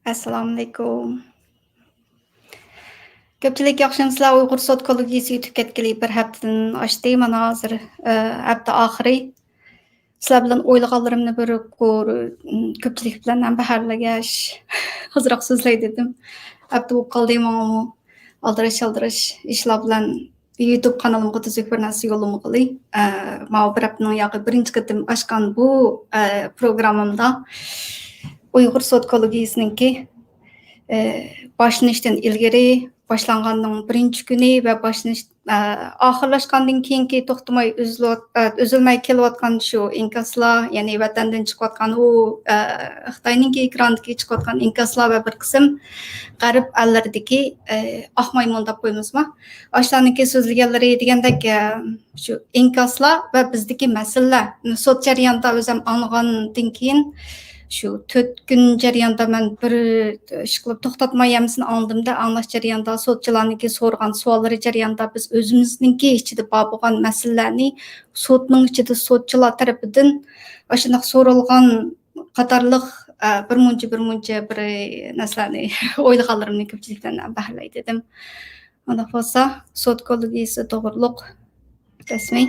Assalomu alaykum. Ko'pchilik yaxshimisizlar? Uyg'ur sotkologiyasi YouTube ketgili bir haftadan oshdi. Mana hozir hafta oxiri. Sizlar bilan o'ylaganlarimni bir ko'pchilik bilan ham baharlagash ozroq so'zlay dedim. Hafta bo'lib qoldi menga aldirash ishlar bilan YouTube kanalimga tuzuk bir narsa yo'llamag'ili. Mana bir haftaning yo'qi birinchi qatim ochgan bu programmamda Uyg'ur sotkologiyasininki boshlanishdan ilgari boshlanganning birinchi kuni va oxirlashgandan keyingi to'xtamay uzilmay kelayotgan shu inkaslar, ya'ni vatandan chiqayotgan u Xitoyninki ekrandagi chiqayotgan inkaslar va bir qism g'arb allardagi oq maymun deb qo'ymizmi? Oshlarniki so'zlaganlari degandek shu inkaslar va bizdagi masalalar sud jarayonida o'zim anglagandan keyin shu 4 kun jarayonda men bir ish qilib to'xtatmayamizini angladimda, anglash jarayonida sudchilarniki so'rgan savollari jarayonida biz o'zimizningki ichida bor bo'lgan masalalarni sudning ichida sudchilar tarafidan shunday so'ralgan qatorliq birmuncha bir narsalarni o'ylaganlarimni ko'pchilikdan bahlay dedim. Unda bo'lsa sud kollegiyasi to'g'riliq rasmiy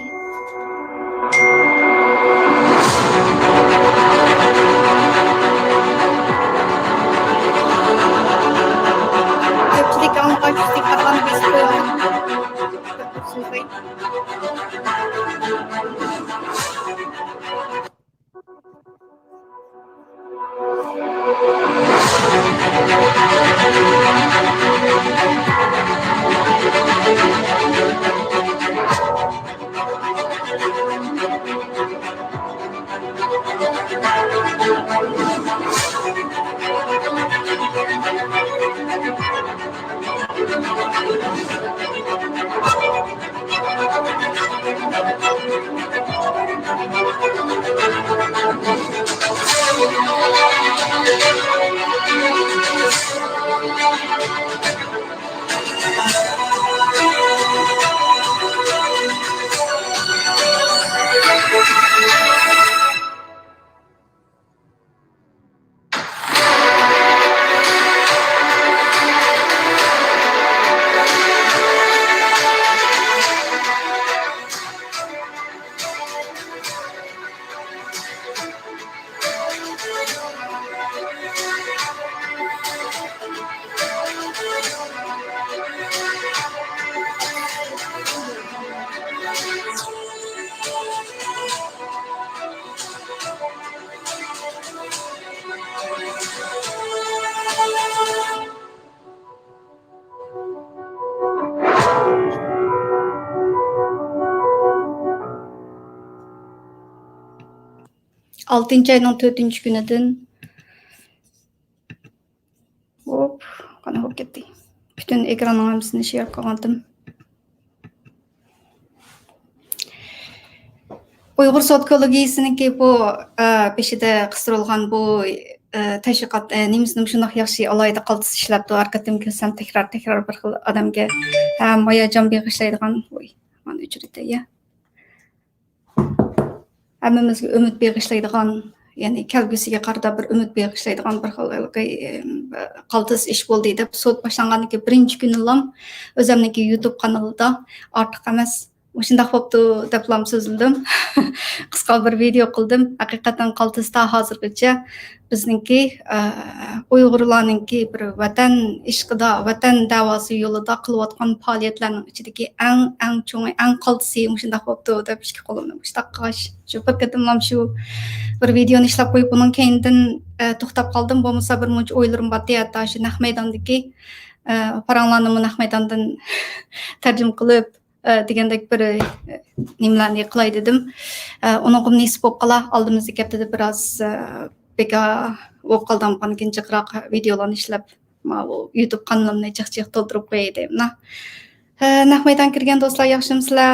ko'pchilik anglaishlik haqida so'zlaydi. Altıncı ayının 4. günüdün hop, qana hop ketdi. Bütün ekranın hamısını share qilgandim. Uyg'ur sotkologiyasininki bu beshida qistirilgan bu tashviqot nemisini shundoq yaxshi alohida qaltis ishlabdi. Arqatim ko'rsam tekrar bir xil odamga hayajon bag'ishlaydigan mana uchraydi ya. Hammamizga umid bag'ishlaydigan, ya'ni kelgusiga qarata bir umid bag'ishlaydigan bir xil qaltis ish bo'ldi deb sud boshlangandan birinchi kunilam o'zimniki YouTube kanalida ortiq emas shundoq bo'pti deb so'zladim. Qisqa bir video qildim. Haqiqatan qaltisda hozirgacha bizningki Uyg'urlarningki bir vatan ishqida, vatan da'vosi yo'lida qilayotgan faoliyatlarning ichidagi eng cho'ng, eng qaltisi shundoq bo'pti deb ikki qo'limni mushtaq qilish. Shu bir qatimlam shu bir videoni ishlab qo'yib bundan keyindan to'xtab qoldim. Bo'lmasa bir muncha o'ylarim bor hatto shu naq maydondagi paranglarni naq maydondan tarjima qilib degandek bir nimalarni qilay dedim. Uning nisib bo'lib qola oldimizda haftada biroz beka bo'lib qoldim. Qanaqancharoq videolarni ishlab YouTube kanalimni jiq to'ldirib qo'yay dedim. Naq maydon kirgan do'stlar, yaxshimisizlar?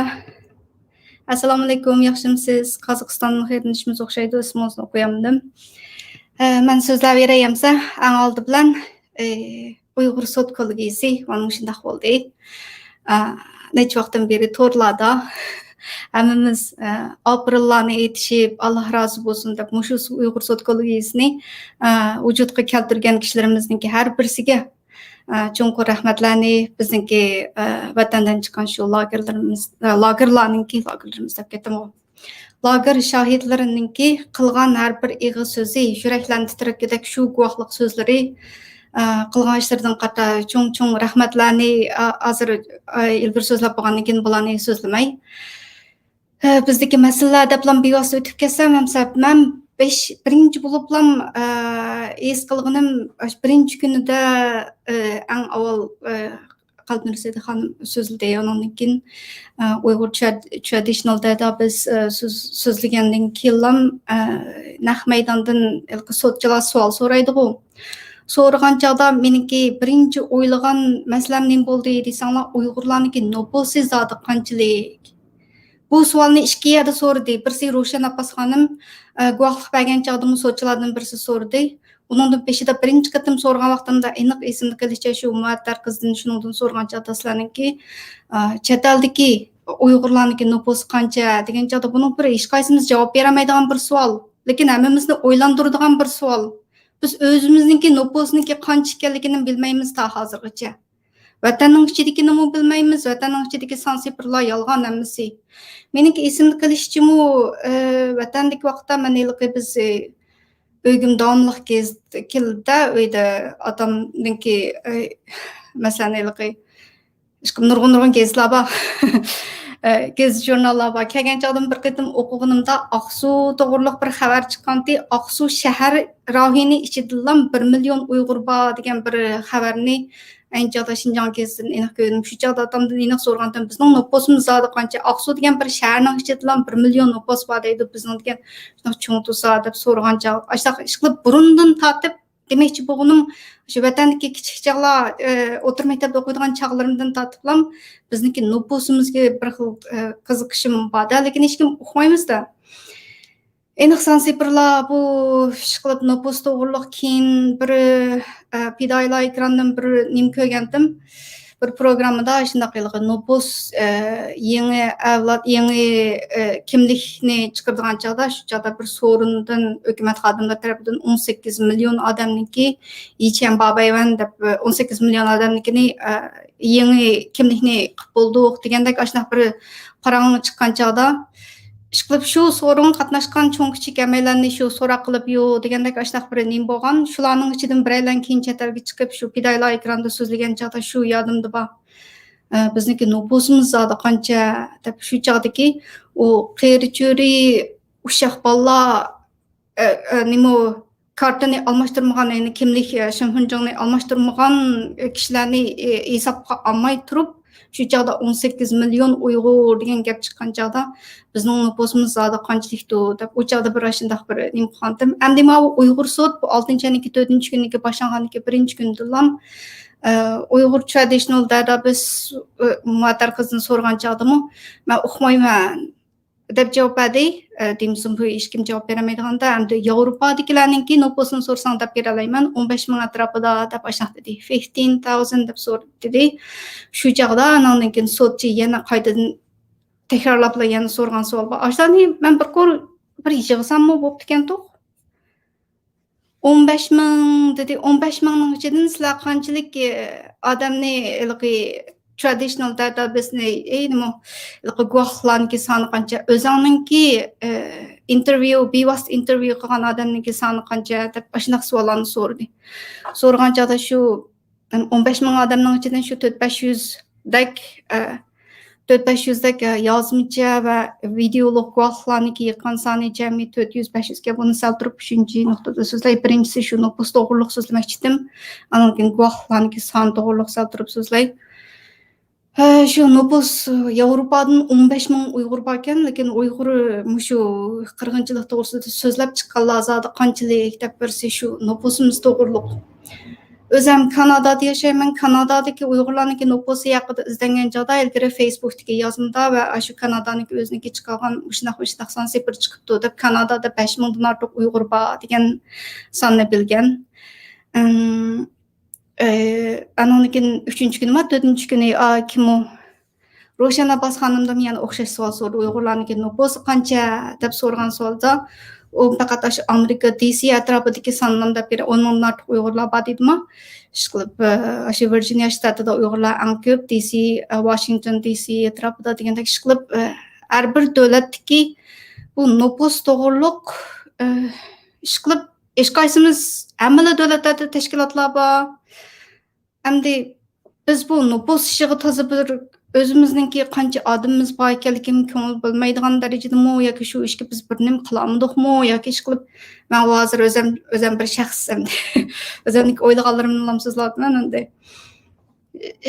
Assalomu alaykum, yaxshimisiz? Qozog'istonning xayrlashimiz o'xshaydi, ismingizni o'qiyamdim. Men so'zlab berayamsa, eng oldi bilan Uyg'ur sotkologiyasi mana shunday bo'ldi. Necha vaqtdan beri to'rlarda Hammamiz aprellarni aytishib, Alloh rozi bo'lsin deb mushu Uyg'ur sotkologiyasini vujudga keltirgan kishilarimizningki har birisiga cho'nqur rahmatlarni bizningki vatandan chiqqan shu lagerlarning deb ketaman. Lager şahidlarininki qilgan har bir ig'iz so'zi, yuraklarni titrakidek shu guvohlik so'zlari qilgan ishlaridan qata cho'ng rahmatlarni hozir ilgari so'zlab bo'lgandan keyin bularni so'zlamay bizdagi masalalar deb bevosita o'tib ketsam, men birinchi bo'liblam his qilganim birinchi kunida eng avval Qalb Nursiyada xonim so'zladi, ondan keyin Uyg'ur traditional da biz so'zlagandan keyin naq maydondan sotchilar savol so'raydi-ku. So'ragan chog'da meniki birinchi o'ylagan masalam nima bo'ldi desanglar, Uyg'urlarniki noposi zodi qanchalik. Bu savolni ikki yerda so'radi. Birisi Ro'shan Abbas xonim guvohlik bergan chog'da sotchilardan birisi so'radi. Uningdan peshida birinchi qatim so'rgan vaqtimda aniq esimda qilishi shu muattar qizdan shuningdan so'rgan chog'da sizlarniki chet eldagi Uyg'urlarniki nopos qancha degan chog'da buning bir hech qaysimiz javob beramaydigan bir savol, lekin hammamizni o'ylantiradigan bir savol. Biz o'zimizniki noposniki qancha ekanligini bilmaymiz ta hozirgacha. Vatanning ichidagini bilmaymiz, vatanning ichidagi son sifrlar yolg'on hammasi. Meniki esimda qilishim vatandagi vaqtda meniki biz Öygüm davamlıq keldi, uyda atamninki masalan nurg'un gezlar bor. Gez jurnallar bor. Kelgan chog'dan bir qatim o'qiganimda Aqsu to'g'riliq bir xabar chiqqandi. Aqsu shahar rohini ichida 1 million Uyg'ur bor degan bir xabarni Anchada Shinjong gezitini aniq ko'rdim. Shu chog'da atamdan aniq so'rgandim, bizning noposimiz zodi qancha? Aqsu degan bir shaharning ichida 1 million nopos bor deydi, bizning degan cho'ng tusa deb so'ragan chog'. Ashaq ish qilib burundan tortib demoqchi bo'lganim shu vatandagi kichik chog'lar o'tir maktabda o'qiydigan chog'larimdan tortiblam bizniki noposimizga bir xil qiziqishim bor, lekin hech kim o'qimaymiz-da. Aniq sifrlar bu ish qilib nopos to'g'riliq keyin bir Pidoylar ekrandan bir nim ko'rgandim. Bir programmada shunday nopos yangi avlod, yangi kimlikni chiqaradigan chog'da shu chog'da bir so'rindan hukumat xodimlari tarafidan 18 million odamniki yecham babayvan deb 18 million odamnikini yangi kimlikni qilib bo'ldik degandek ashunday bir qarorga chiqqan chog'da ishqilib shu so'rin qatnashgan cho'ng kichik amaylarni shu so'roq qilib yo degandek ashunday bir nim bo'lgan. Shularning ichidan biraylar keyin chet elga chiqib shu Pidoylar ekranda so'zlagan chog'da shu yodimda bor. Bizniki noposimiz zodi qancha deb shu chog'dagi u qeri-cho'ri ushaq bolalar nima kartani almashtirmagan, ya'ni kimlik shimhunjongni almashtirmagan kishilarni hisobga olmay turib shu chog'da 18 million Uyg'ur degan gap chiqqan chog'da bizning noposimiz zodi qanchalikdir deb u chog'da bir shunday bir nim qilgandim. Endi ma Uyg'ur sot bu 6-niki 4-chi kuniki boshlanganiki 1-chi kundilam Uyg'ur traditional da biz muattar qizdan so'rgan chog'dami men o'qimayman deb javob berdi. Demsin bu hech kim javob beramaydiganda endi Yevropadagilarninki noposini so'rsang deb beralayman 15 ming atrofida deb ashaq dedi. 15,000 deb so'radi dedi. Shu chog'da anandan keyin sotchi yana qaytadan takrorlab yana so'rgan savol bor. Ashani men bir yig'sammi bo'pti ekan-ku. 15 ming dedi. 15 mingning ichidan sizlar qanchalik odamni traditional databaseni nima guvohlarniki soni qancha, o'zingninki intervyu bevosita intervyu qilgan odamniki soni qancha deb ashunday savollarni so'radi. So'rgan chog'da shu 15 ming odamning ichidan shu 400-500 dak 400-500 dak yozmacha va videolog guvohlarniki yig'gan soni jami 400-500 ga buni saltirib 3-chi nuqtada so'zlay. Birinchisi shu nopos to'g'riliq so'zlamoqchi edim. Andan keyin guvohlarniki soni to'g'riliq saltirib so'zlay. Shu nopos Yevropadan 15 ming Uyg'ur bor ekan, lekin Uyg'ur shu qirg'inchilik to'g'risida so'zlab chiqqanlar zodi qanchalik deb birisi shu noposimiz to'g'riliq. O'zim Kanadada yashayman. Kanadadagi Uyg'urlarniki noposi haqida izlangan joyda ilgari Facebookdagi yozimda va shu Kanadaniki o'ziniki chiqqan shunaq son sifr chiqibdi deb Kanadada 5 mingdan ortiq Uyg'ur bor degan sonni bilgan. Anonkin 3-chi kuni, 4-chi kuni kim Рошан Аббас ханымдан yana o'xshash savol so'radi. Uyg'urlarniki nupusi qancha deb so'ragan savolda u faqat o'sha Amerika DC atrofidagi sondan deb beri 10 mingdan ortiq Uyg'urlar bor deydimi? Ishqilib o'sha Virginia shtatida Uyg'urlar eng ko'p, DC, Washington DC atrofida degandek ishqilib har bir davlatdagi bu nupus to'g'riliq ishqilib hech qaysimiz hamma davlatlarda tashkilotlar bor. Endi biz bu nupus ishiga toza bir özümüzningki qancha odamimiz bor ekanligini ko'ngil bo'lmaydigan darajadami yoki shu ishga biz bir nima qilamdikmi yoki ish qilib men hozir o'zim bir shaxs o'zimniki o'ylaganlarimni so'zlayapman endi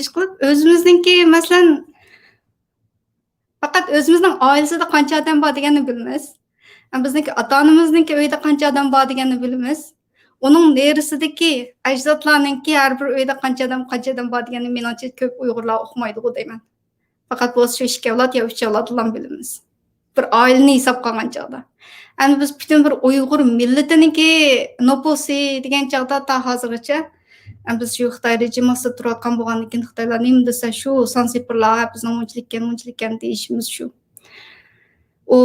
ish qilib o'zimizningki masalan faqat o'zimizning oilasida qancha odam bor deganini bilamiz. Bizniki ota-onamizningki uyda qancha odam bor deganini bilamiz. Onun nerisidagi ajdodlarningki har bir uyda qancha odam bor deganini menimcha ko'p Uyg'urlar uqmaydi deyman. Faqat bu shu 2 avlod yo 3 avloddan bilamiz. Bir oilani hisob qilgan chog'da. Endi biz butun bir Uyg'ur millatiniki nupusi degan chog'da ta hozirgacha biz shu Xitoy rejimi ostida turayotgan bo'lgandan keyin Xitoylar nima desa shu sansipirlar bizning munchilikkan deyishimiz shu. O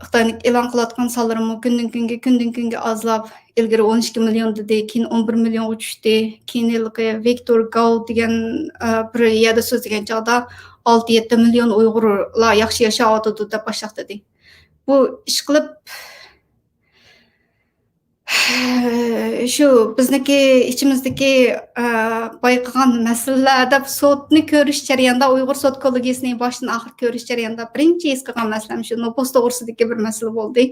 Xitoyning e'lon qilayotgan sonlarimi kundan kunga ozlab ilgari 12 million dedi, keyin 11 millionga tushdi. Keyin Victor Gao degan bir yerda so'zlagan chog'da 6-7 million Uyg'urlar yaxshi yashayotdi deb boshlab dedi. Bu ish qilib shu bizniki ichimizdagi bayqagan masalalar deb sotni ko'rish jarayonida Uyg'ur sot kollegiyasining boshdan oxir ko'rish jarayonida birinchi his qilgan masalam shu nupus to'g'risidagi bir masala bo'ldi.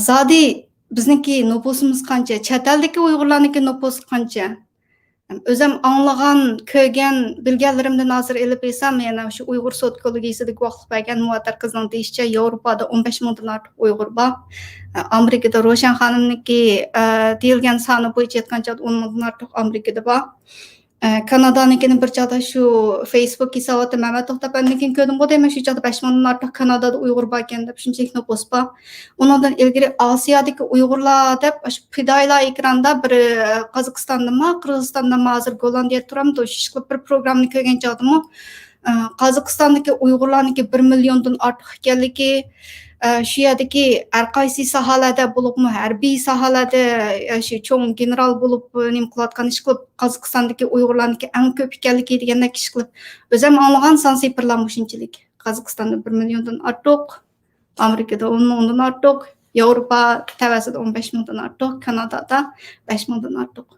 Zodi bizniki nupusimiz qancha, chet eldagi Uyg'urlarniki nupusi qancha? O'zim anglagan, ko'rgan, bilganlarimdan hozir elib esam, yana shu Uyg'ur sot kollegiyasida guvohlik bergan muattar qizning deyishicha Yevropada 15 mingdan ortiq Uyg'ur bor. Amerikada Roshan xonimniki deyilgan soni bo'yicha aytgancha 10 mingdan ortiq Amerikada bor. Kanadanikini bir chog'da shu Facebook hisobida Mamat To'xtapannikin ko'rdim bu deyman shu chog'da 5 mingdan ortiq Kanadada Uyg'ur bor ekan deb shunchalik nupus bor. Undan ilgari Osiyodagi Uyg'urlar deb shu fidoylar ekranda bir Qozog'istondami, Qirg'izistondami hozir Gollandiya turamdi shu qilib bir programmani ko'rgan chog'dami Qozog'istondagi Uyg'urlarniki 1 milliondan ortiq ekanligi shu yerdagi har qaysi sohalarda bo'libmi harbiy sohalarda shu cho'ng general bo'lib nima qilayotgan ish qilib Qozog'istondagi Uyg'urlarniki eng ko'p ekanligi degandek ish qilib o'zim anglagan sansipirlar shunchalik Qozog'istonda 1 milliondan ortiq, Amerikada 10 mingdan ortiq, Yevropa tavasida 15 mingdan ortiq, Kanadada 5 mingdan ortiq.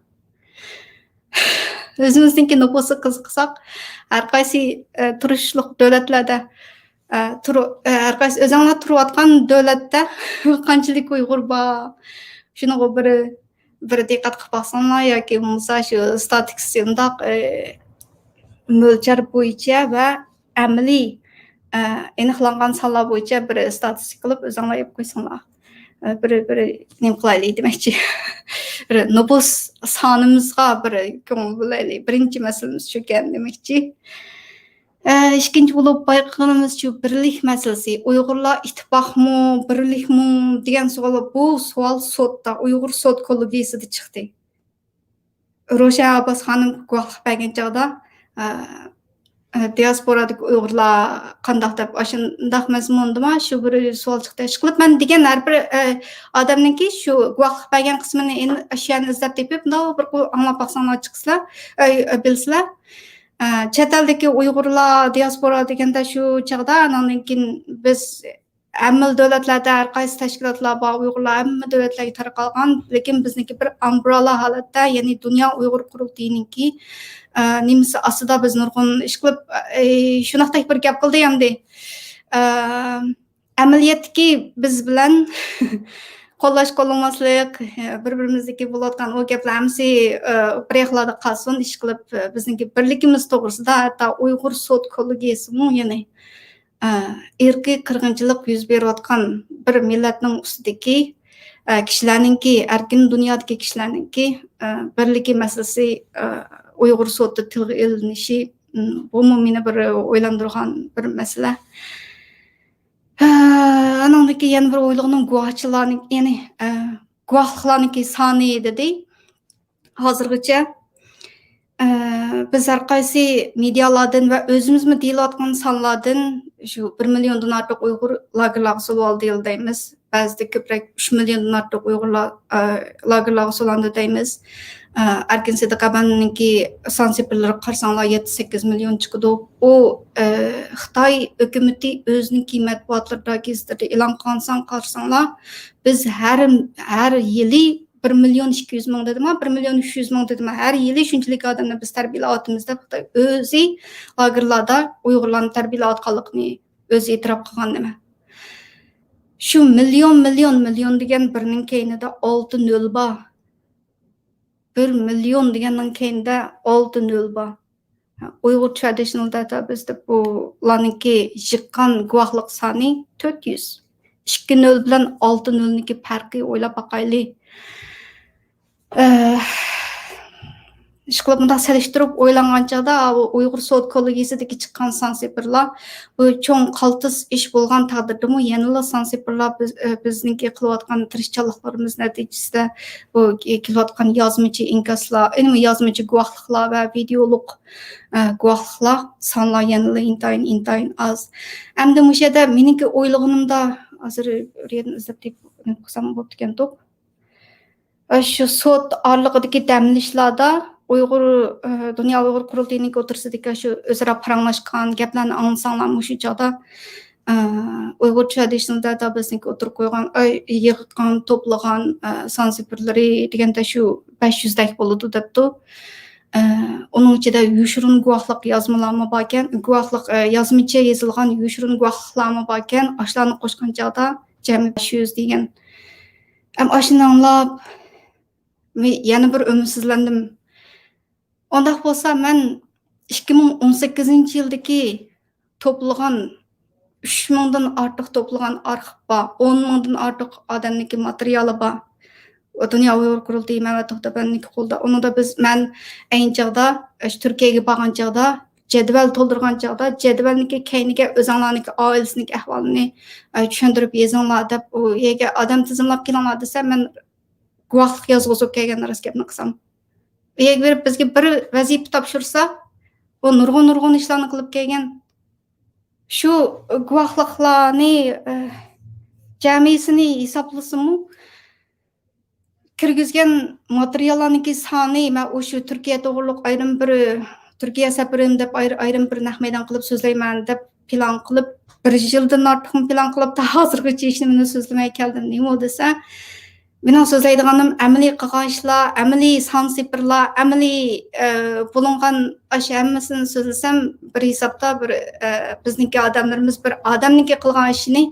O'zimizningki nupusi qiziqsak har qaysi turishliq davlatlarda har qaysi o'zinglar turayotgan davlatda qanchalik Uyg'ur bor shuni bir diqqat qilib baxsanglar yoki bo'lmasa shu statistika mo'lchar bo'yicha va amaliy aniqlangan sonlar bo'yicha bir statistika qilib o'zinglar yeb qo'ysanglar bir nima qilaylik demoqchi nupus sonimizga bir ko'ngil bo'laylik birinchi masalamiz shu ekan demoqchi. İkinci bo'lib bayqaganimiz shu birlik masalasi. Uyg'urlar ittifoqmi, birlikmi degan savol bu savol sotda Uyg'ur sot kollegiyasida chiqdi. Roshan Abbas xonim guvohlik bergan chog'da diasporadagi Uyg'urlar qandoq deb shundoq mazmundami shu bir savol chiqdi. Chiqib men degan har bir odamningki shu guvohlik bergan qismini ashuni izlab tepib, bir anglab baxsanglar chiqsizlar, bilsizlar. Chet eldagi Uyg'urlar diaspora deganda shu chog'da andan keyin biz hamma davlatlarda har qaysi tashkilotlar bor, Uyg'urlar hamma davlatlarga tarqalgan, lekin bizniki bir umbrella holatda, ya'ni Dunyo Uyg'ur qurultayiniki nimasi ostida biz nurg'un ish qilib shunaqdek bir gap qildi endi. Amaliyotdagi biz bilan qo'llash qo'llamaslik bir-birimizniki bo'layotgan o gaplar hamsi bir yoqlarda qolsin ish qilib bizniki birligimiz to'g'risida hatto Uyg'ur sot kollegiyasimi ya'ni irqiy qirg'inchilik yuz berayotgan bir millatning ustidagi kishilarningki erkin dunyodagi kishilarningki birligi masalasi Uyg'ur sotda tilga ilinishi bu meni bir o'ylantirgan bir masala. Anandaki yana bir o'ylig'ning guvohchilarning ya'ni guvohlarniki soni dedi. Hozirgacha biz har qaysi medialardan va o'zimizmi deyilayotgan sonlardan shu 1 milliondan ortiq Uyg'ur lagerlarga solib deymiz. Ba'zida ko'proq 3 milliondan ortiq Uyg'urlar lagerlarga solandi deymiz. Erkin Sedaqabanninki sansipirlari qarasanglar 7-8 million chiqadi. U Xitoy hukumati o'zining matbuotlarida gazetlarda e'lon qilgan qarasanglar biz har yili 1 million 200 ming dedimi, 1 million 300 ming dedimi, her yili shunchalik odamni biz tarbiyalayapmiz deb Xitoy o'zi lagerlarda Uyg'urlarni tarbiyalayotganligini o'zi e'tirof qilgan nima. Shu million degan birning keyinida 6 nol bor. 1 million deganning keyinida 6 nol bor. Uyghur Traditional Database bularninki yiqqan guvohlik soni 400. 2 nol bilan 6 nolniki farqi o'ylab boqaylik. İşqilib bunda seliştirib o'ylangan chaqda Uyg'ur sud kollegiyasidagi chiqqan sansipirlar bu cho'ng qaltis ish bo'lgan taqdirdami yanada sansipirlar bizningki qilayotgan tirishchanliklarimiz natijasida bu kelayotgan yozmachi inkaslar, yozmachi guvohliklar va videoluk guvohliklar sonlar yanada intayin az. Hamda bu yerda meningki o'ylaganimda hozir izlab qilsam bo'pti ekan to'p. Şu sud orlig'idagi damlishlarda Dünya Uyghur Qurultayının o'tirsidagi shu o'zaro paranglashgan gaplarni anglasanglar shu chog'da Uyghur Traditional Database'niki o'tirib qo'ygan yig'itgan to'plagan sansipirlari deganda shu 500 dak bo'ladi debdi. Onun ichida yushurun guvohlik yozmalarmi bor ekan, guvohlik yozmacha yozilgan yushurun guvohliklarmi bor ekan, ashlarni qo'shgan chog'da jami 500 degan. Ashuni anglab yana bir ümidsizlandim. Ondaq bo'lsa men 2018 yildagi to'plagan 3 mingdan ortiq to'plagan arxiv bor, 10 mingdan ortiq odamniki materiali bor. Dünya Uyghur Qurultayı Mehmet To'xtabanninki qo'lda. Unda men ayni chog'da Turkiyaga borgan chog'da jadval to'ldirgan chog'da jadvalniki keyniga o'zinglarniki oilasiniki ahvolini tushuntirib yozinglar deb u yerga odam tizimlab kelinglar desa men guvohlik yozg'izib kelgan rost gapni qilsam. Eğer bizga bir vazifa topshirsa, o nurg'un ishlarni qilib kelgan. Shu guvohliklarni jamisini hisoblasam, kirgizgan materiallarniki soni men o'sha Turkiya to'g'riliq ayrim bir Turkiya safarim deb ayrim bir nahmaydan qilib so'zlayman deb plan qilib 1 yildan ortiq plan qilib hozirgacha hech nimani so'zlamay keldim. Nima desa, mening so'zlaydiganim amaliy qilgan ishlar, amaliy sansipirlar, amaliy bo'lingan ash hammasini so'zlasam bir hisobda bir bizningki odamlarimiz bir odamniki qilgan ishini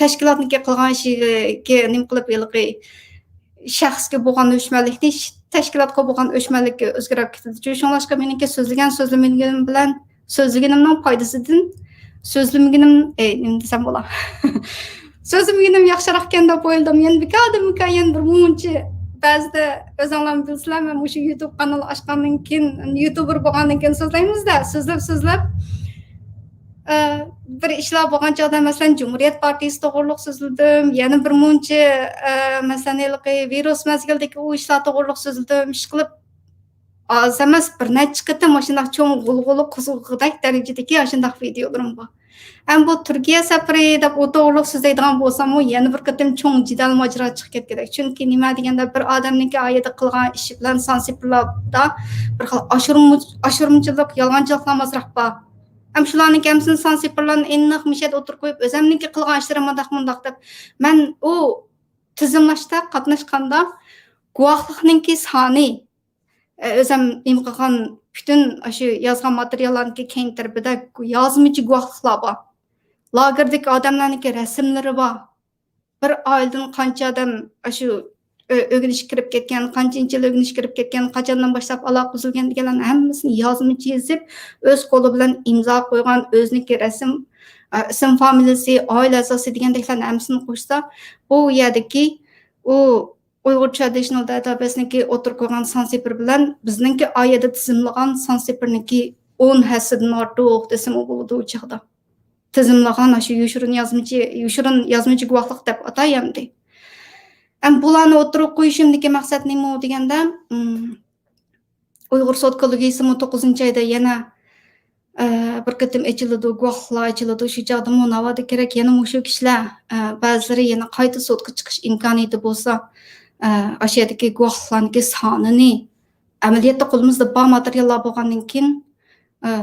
tashkilotniki qilgan ishiga nima qilib yilqi shaxsga bo'lgan o'chmanlikni tashkilotga bo'lgan o'chmanlikka o'zgarib ketadi. Shunlashqa meniki so'zlamaganim bilan so'zlaganimning foydasidan so'zlamaгаnim nima desam bo'ladi. Sözümgünüm yaxşıroq ekan deb o'yladim. Yana bir muncha ba'zida o'zinglar bilsizlar, men o'sha YouTube kanal ochgandan keyin YouTuber bo'lgandan keyin so'zlaymiz-da, so'zlab bir ishlar bo'lgan chog'da masalan Cumhuriyet Partiyasi to'g'riliq so'zladim, yana bir muncha masalan virus mazgildagi u ishlar to'g'riliq so'zladim. Ish qilib az emas bir necha qatam shunday cho'ng g'ulg'uli qizg'idak darajadagi shunday videolarim bor. Bu Turkiya safari deb o'to'g'liq so'zlaydigan bo'lsam, u yana bir qatim cho'ng jidal mojaro chiqib ketgan. Chunki nima deganda bir odamniki oyida qilgan ishi bilan sansipirlarda bir xil oshirmachilik, yolg'onchiliklar masraf bor. Shularning kamsini sansipirlarni aniq mishat o'tirib qo'yib, o'zimniki qilgan ishlarim mundaq deb men u tizimlashda qatnashganda guvohlikninki soni o'zim nima qilgan bütün shu yozgan materiallarniki keng tarafida yozmachi guvohliklar bor. Lagerdagi odamlarniki rasmlari bor. Bir oiladan qancha odam shu o'g'inish kirib ketgan, qanchinchi yil o'g'inish kirib ketgan, qachondan boshlab aloqa uzilgan deganlarni hammasini yozmachi yozib, o'z qo'li bilan imzo qo'ygan o'ziniki rasm, ism familiyasi, oila asosi degandeklarni hammasini qo'shsa, bu yerdagi u Uyghur Traditional Database'niki o'tirib qo'ygan sansipir bilan bizningki oyada tizimlagan sansipirniki 10 hassadan ortiq desam bo'ladi u chog'da. Tizimlagan shu yushurun yozmachi guvohlik deb atayamdi. Bularni o'tirib qo'yishimdagi maqsad nima deganda, Uyghur sotkologiyasi 9 ayda yana bir qitim açıldı, guahlar açıldı. Şu çağda munavada kerek yana muşu kişiler bazıları yana qayta sotqa chiqish imkoniyati bo'lsa, aşağıdaki guahlarniki sonini amaliyotda qo'limizda bor materiallar bo'lgandan keyin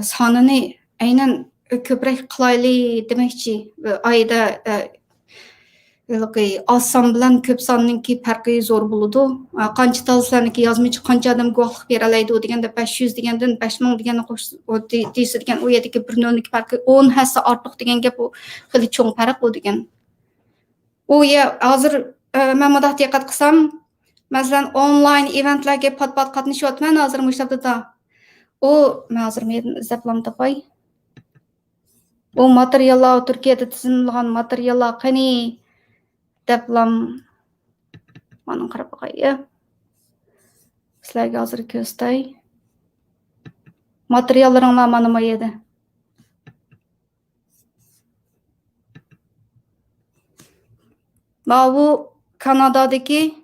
sonini aynan ko'proq qilaylik demoqchi. Oyda oson bilan ko'p sonninki farqi zo'r bo'ladi. Qancha tozlarniki yozuvchi qancha odam guvohlik bera oladi deganda 500 degandan 5000 deganni deysiz degan u yerdagi 1.0 farqi 10 hassa ortiq degan gap u xili cho'ng farq u degan. U ya hozir men bunday diqqat qilsam, masalan online eventlarga pat-pat qatnashyapman hozir mushtabda. U men hozir men izlab topay. O materiallar Turkiyada tizimlangan materiallar qani deblam mana qarab qo'yay. Sizlarga hozir ko'rsatay. Materiallaringlar mana bu yerda. Bu Kanadadagi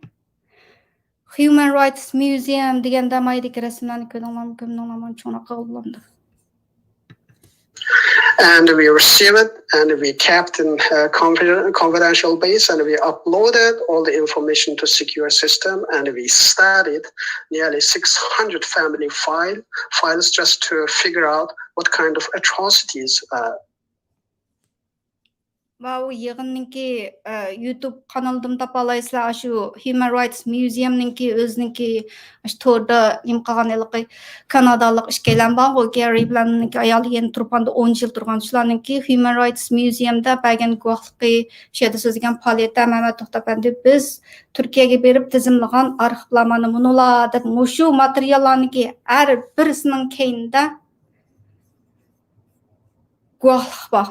Human Rights Museum deganda maydagi rasmlarni ko'ringlar, cho'naqa qo'llanadi. And we received it and we kept in confidential base and we uploaded all the information to secure system and we studied nearly 600 family files just to figure out what kind of atrocities Bu yig'inninki YouTube kanalımda tapalaysizlar, shu Human Rights Museumninki o'ziniki shu to'rda nim qilganligi Kanadalik ishchilar bor, Gary bilanninki ayoli yana Turpanda 10 yil turgan shularninki Human Rights Museumda bergan guvohligi shu yerda so'zlagan faoliyatda Mehmet To'xtapandi biz Turkiyaga berib tizimlagan arxivlarni munolar deb shu materiallarniki har birisining keyinda guvohlik bor.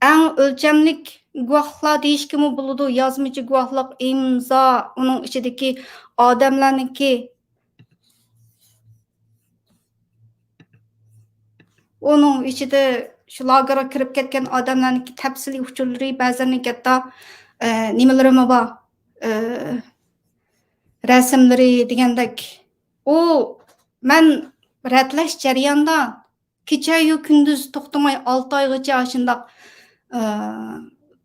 Eng ölçemlik guvohlar deyishkimi bo'ladi, yozuvchi guvohlik, imzo, uning ichidagi odamlarniki uning ichida shu lagerga kirib ketgan odamlarniki tafsiliy uchurlari ba'zan katta nimalari bor, rasmlari degandek. U men ratlash jarayonida kecha-yu kunduz to'xtamay 6 oygacha shundoq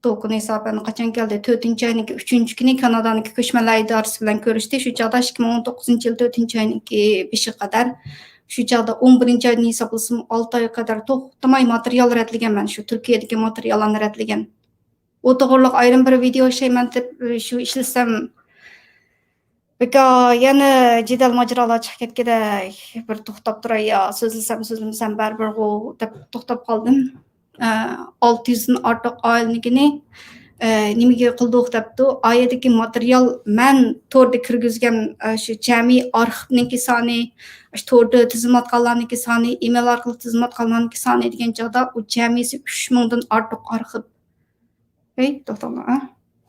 to'qin hisoban qachon keldi 4-oyning 3-kuni Kanadaning ko'chmalar idorasi bilan ko'rishdi. Shu chaqda 2019-yil 4-oyning 5-i qadar shu chaqda 11-oyni hisoblasam 6 oy qadar to'xtamay material ratlaganman. Shu Turkiyadagi materiallarni ratlagan. O to'g'riliq ayrim bir video ishlayman deb shu ishlasam beka yana jidal majrolar chiqib ketganda bir to'xtab turay, so'zlasam baribir deb to'xtab qoldim. 600 dan ortiq oilanikini nimaga qildik debdi. Oyadagi material men to'rda kirgizgan shu jami arxivniki soni, shu to'rda tizimlatganlarniki soni, email orqali tizimlatganlarniki soni degan joyda u jamisi 3000 dan ortiq arxiv. To'xtanglar.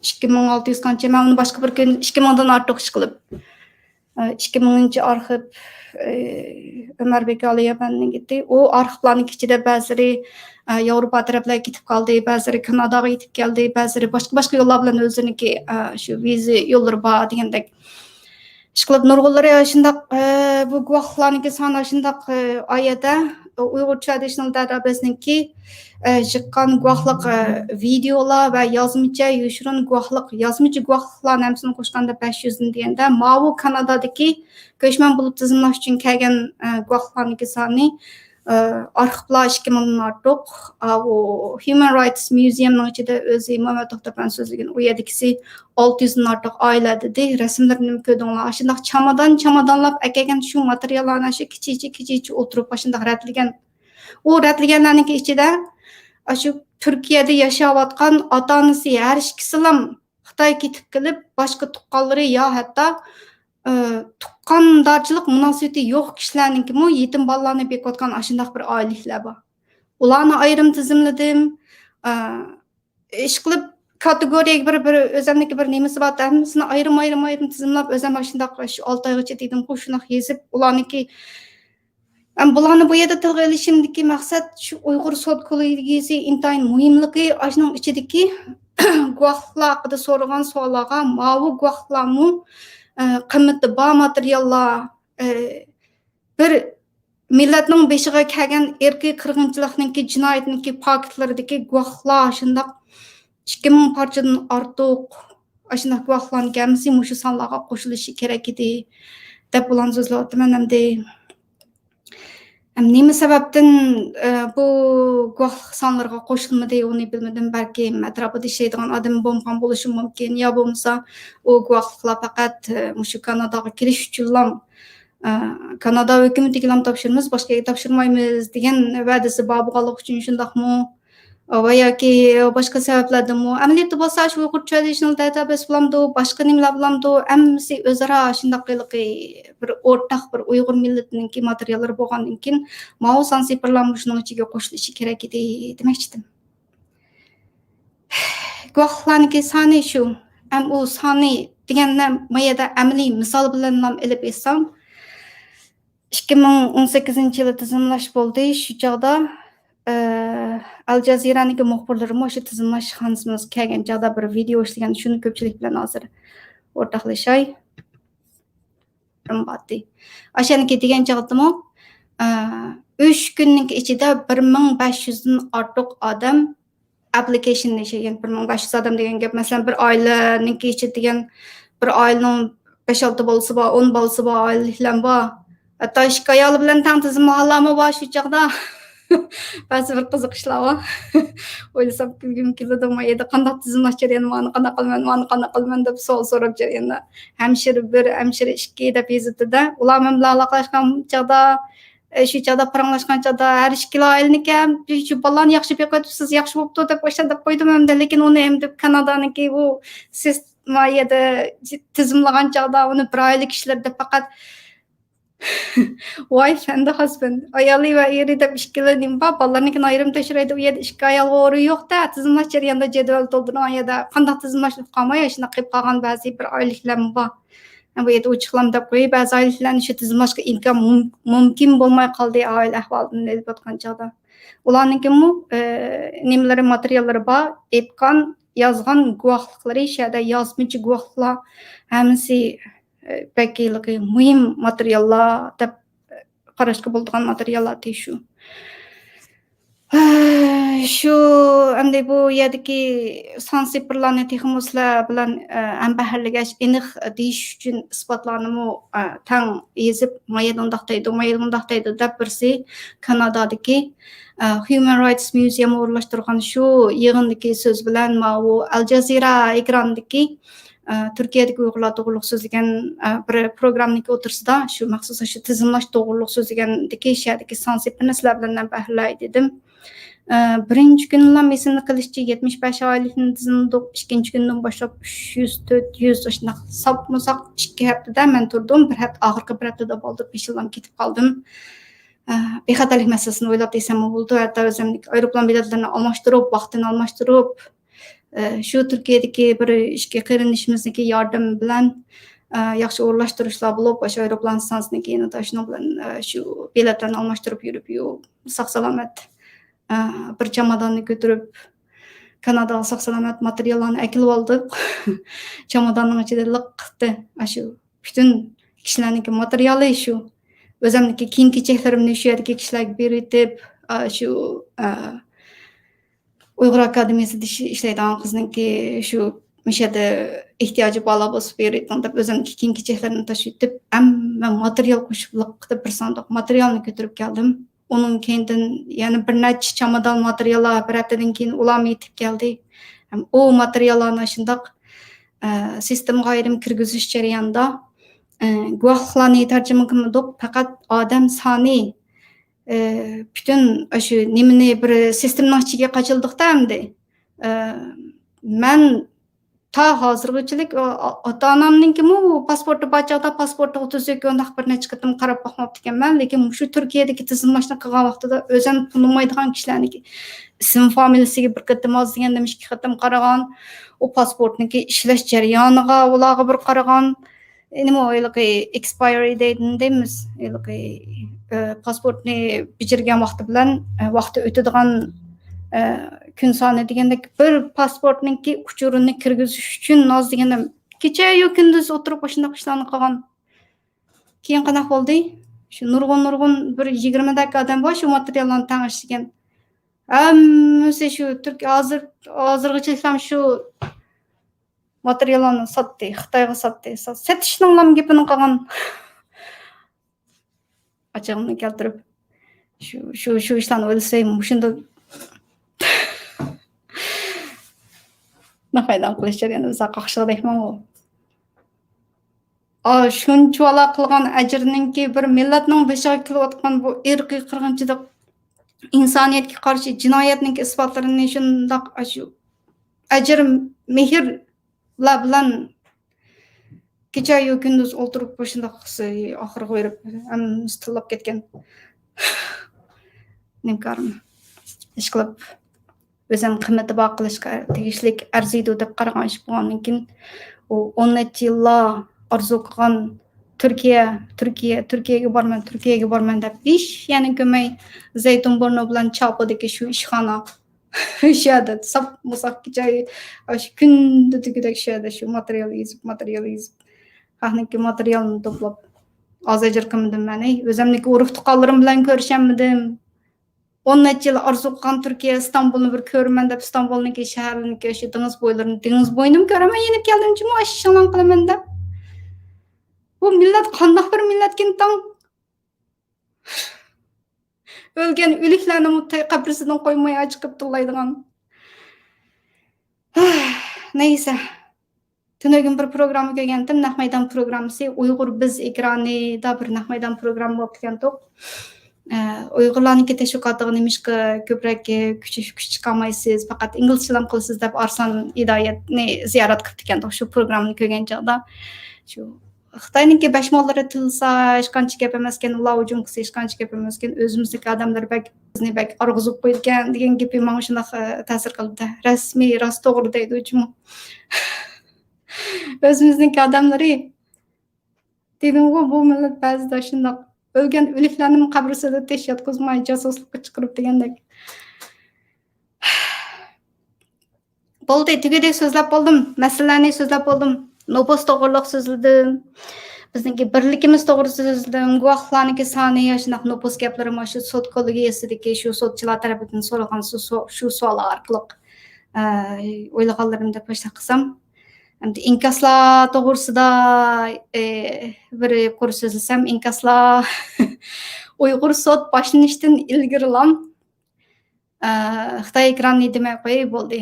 2600 qancha, men uni boshqa bir kun 2000 dan ortiq ish qilib 2000-chi arxiv Ömerbek Aliyevanning gitti. O arxivlarning ichida ba'zilari Yevropa taraflarga ketib qoldi, ba'zilari Kanadaga yetib keldi, ba'zilari boshqa yo'llar bilan o'ziniki shu viza yo'llari bor degandek. Ishqilib nurg'unlari shundoq bu guvohlarniki soni shundoq oyada Uyghur Traditional Database'ninki chiqqan guvohlik videolar va yozmacha yoshirin guvohlik, yozmacha guvohliklarni hammasini qo'shganda 500 deganda, Mavu Kanadadagi ko'chman bo'lib tizimlash uchun kelgan guvohlarniki soni arxivlar 2000 dan ortiq. O Human Rights Museumning ichida o'zi Mehmet To'xtapan so'zlagan u yerdagisi 600 dan ortiq oila dedi. Rasmlarni ko'rdinglar. Shundoq chamadonlab akagan shu materiallarni shu kichik o'tirib shundoq ratlagan. U ratlaganlarning ichida shu Turkiyada yashayotgan ota-onasi har ikkisi ham Xitoy ketib kelib boshqa tuqqanlari yo hatto tuqqandorchilik munosabati yo'q kishilarninkimi yetim bolalarni bekotgan shundoq bir oilalar bor. Ularni ayrim tizimladim. Ish qilib kategoriyaga bir o'zimniki bir nemasi bor, hammasini ayrim tizimlab o'zim shundoq shu 6 oygacha dedim, shundoq yezib ularniki bularni bu yerda tilga ilishimdagi maqsad shu Uyg'ur sud kollegiyasi intayin muhimligi, shuning ichidagi guvohlar haqida so'ragan savollarga mavu guvohlarmi qimmatli bor materiallar bir millatning beshiga kelgan erkiy qirg'inchilikniki jinoyatniki paktlaridagi guvohlar shundoq 2000 parchadan ortiq shundoq guvohlarni hamsi mushu sonlarga qo'shilishi kerak edi deb bularni so'zlayapman endi nima sababdan bu guvohlik sonlariga qo'shilmadi uni bilmadim balki atrofida ishlaydigan odam bo'lgan bo'lishi mumkin yo bo'lmasa u guvohliklar faqat mushu Kanadaga kirish uchun Kanada hukumatiga ham topshiramiz boshqaga topshirmaymiz degan va'dasi bor bo'lganligi uchun shundaqmi va yoki boshqa sabablardanmi amaliyotda bo'lsa shu Uyghur Traditional Database bilamdi boshqa nimalar bilamdi hammasi o'zaro shundaqligi bir o'rtaq bir Uyg'ur millatiniki materiallari bo'lgandan keyin Mao Sansiperlar shuning ichiga qo'shilishi kerak edi demoqchidim. Guvohlarniki soni shu ham u soni deganni mayada amaliy misol bilan ham ilib etsam 2018-yilda tizimlash bo'ldi. Shu chog'da Al Jazeera'niki muxbirlari shu tizimlash xonasiga kelgan chog'da bir video ishlagan, shuni ko'pchilik bilan hozir o'rtoqlashay. O'shaniki degan chog'dami 3 kunning ichida 1500 dan ortiq odam application ishlagan. 1500 odam degan gap, masalan, bir oilaniki ichida degan bir oilaning 5-6 bolasi bor, 10 bolasi bor, oilalar bor. Hatto shikoyat bilan tang tizimlarmi bor shu chog'da. Ba'zi bir qiziq ishlar bor. O'ylasam kulgim keladi, mayda qanday tizimlash jarayoni, mana qanday qilman deb savol so'rab jarayonda. Hamshira 1, hamshira 2 deb yozibdi-da. Ular bilan aloqalashgan chog'da shu chog'da paranglashgan chog'da har ikkala oilaniki ham shu bolani yaxshi beqiyotibsiz, yaxshi bo'libdi deb o'shanda qo'ydim hamda, lekin uni ham deb Kanadaniki bu sistemada tizimlagan chog'da uni bir oila kishilar deb faqat wife and the husband ayoli va eri deb ikkilaning bor, bolalarnikini ayrim tekshiradi, u yerda ikki ayol o'ri yo'q-da, tizimlash jarayonida jadval to'ldirgan yerda qanday tizimlashib qolmay shuna qilib qolgan ba'zi bir oilalar bor. Bu yerda ochiqlam deb qo'yib, ba'zi oilalarni shu tizimlashga imkon mumkin bo'lmay qoldi oila ahvolidan ilib o'tgan chog'da. Ularnikimi nimalari materiallari bor, epqon yozgan guvohliklari, shada yozmichi guvohlar hammasi belki muhim materiallar deb qarashga bo'ladigan materiallar shu. Shu endi bu yerdagi Sansiperlarni texnoslar bilan ambaharlagash aniq deyish uchun isbotlarni tang yezib mayedondaqtaydi deb birsi Kanadadagi Human Rights Museum o'rlashtirgan shu yig'indagi so'z bilan u Al Jazeera ekranidagi Turkiyadagi Uyg'urlar to'g'riliq so'zlagan bir programniki o'tirsida shu maxsusan shu tizimlash to'g'riliq so'zlagandagi shadagi Sansiperni sizlar bilan bahlay dedim. Birinchi kunlar esimni qilishcha 75 oylikni tizimladik, ikkinchi kundan boshlab 300-400 shunday sap-musaq 2 haftada men turdim. Bir hafta oxirgi bir haftada bo'ldi, peshillam ketib qoldim. Bexatarlik masalasini o'ylab desam bo'ldi. Hatto o'zimning aeroplan biletlarini almashtirib, vaqtini almashtirib shu Turkiyadagi bir ishga qirinishimizniki yordam bilan yaxshi o'rlashtirishlar bo'lib, o'sha aeroplan stansiyasiga yana shuning bilan shu biletlarni almashtirib yurib, sog' salomat bir chamadonni ko'tarib Kanada sog' salomat materiallarni akilib oldik. Chamadonning ichida liqdi. Shu butun kishilarniki materiali shu. O'zimniki kiyim-kechaklarimni shu yerga kishilarga berib, shu Uyg'ur akademiyasida ishlaydigan qizniki shu mishada ehtiyoji bor bo'lsa berib, deb o'zimniki kiyim-kechaklarini tashib etib, hamma material qo'shib liqdi bir sandiq materialni ko'tarib keldim. Onun kendinden yani bir neçe çamadan materiallar bir haftadan keyin ulam yetib keldi. O materiallarni shundoq sistemga ayrim kirgizish jarayonida guvohlarni tarjima qilmadik, faqat odam soni bütün shu nimani bir sistemning ichiga qochildikda hamda men ta hozirgachilik ota-onamninkimi pasporti bachada pasporti 30 sekundda bir necha qatim qarab boqmabdi ekanman, lekin shu Turkiyadagi tizimlashni qilgan vaqtida o'zim tanımaydigan kishilarniki ism familiyasiga bir qatim oz deganda 2 qatim qaragan, o pasportniki ishlash jarayoniga ularga bir qaragan, nima o'ylaqi expiry date deymiz, pasportni bijirgan vaqti bilan vaqti o'tadigan kun soni degandek bir pasportniki uchurini kirgizish uchun noz deganda kecha yo kunduz o'tirib o'shunday ishlarni qilgan. Keyin qanaqa bo'ldi? Shu nurg'un bir 20 dakika adam bor shu materiallarni tanishgan. Hammasi shu hozirgacha ham shu materiallarni sotdi, Xitoyga sotdi. Satishning ham gapini qilgan. Ochig'ini keltirib shu ishlarni o'ylsam, shunda naqaydan qilish jarayoni o'zi qaqshig'dayman u. Shunchalar qilgan ajrninki bir millatning beshiga kelayotgan bu irqiy qirg'inchilik, insoniyatga qarshi jinoyatning isbotlarini shundoq shu ajr mehrlar bilan kecha-yu kunduz o'tirib shundoq oxiriga qo'yib hammamiz tillab ketgan. Nimkarim ish qilib o'zim qimmati bor qilishga tegishlik arziydi deb qaragan ish bo'lgandan keyin u 10 yillar orzu qilgan Turkiyaga borman deb ish yana ko'may Zaytun Borno bilan Chapodagi shu ishxona shu yerda sap musaqqicha shu kunda tugidek shu yerda shu material yezib qahninki materialni to'plab azajir qilmadim men o'zimniki urug' tuqqanlarim bilan ko'rishammidim 10 yil orzu qilgan Turkiya Istanbulni bir ko'raman deb Istanbulniki shaharniki shu dengiz bo'yini ko'raman yenib keldim juma ishlan qilaman deb bu millat qandoq bir millatkin tang o'lgan o'liklarni muttay qabrisidan qo'ymay chiqib tullaydigan. Neyse. Tünögün bir programı ko'rgandim, Naqmaydan programmasi Uyg'ur biz ekranida bir Naqmaydan programma bo'lib kelgandik. Uyg'urlarniki tashviqotiga nimishqa ko'proq kuch chiqolmaysiz, faqat inglizcha qilasiz deb Arslon Hidoyatni ziyorat qilib kelgandik shu programmani ko'rgan chog'da. Shu Xitoyniki bashmollari tilsa, hech qancha gap emas ekan, ular hujum qilsa hech qancha gap emas ekan, o'zimizniki odamlar bizni arg'izib qo'ygan degan gapi menga shunday ta'sir qildi. Rasmiy, rost to'g'ri deydi hujum. O'zimizniki odamlari dedim bu millat ba'zida shundoq o'lgan o'liklarni qabrisida tesh yotqizmay josuslikka chiqarib degandek. Bo'ldi, tugidek so'zlab bo'ldim, masalalarni so'zlab bo'ldim. Nopos to'g'riliq so'zladim. Bizniki birligimiz to'g'risida so'zladim. Guvohlarniki soni shunaq nopos gaplari mana shu sud kollegiyasidagi shu sudchilar tarafidan so'ralgan shu savollar orqali o'ylaganlarimda qo'shib qilsam. Endi inkaslar to'g'risida bir qo'r so'zlasam, inkaslar Uyg'ur sud boshlanishdan ilgarilam Xitoy ekranni demay qo'yib bo'ldi.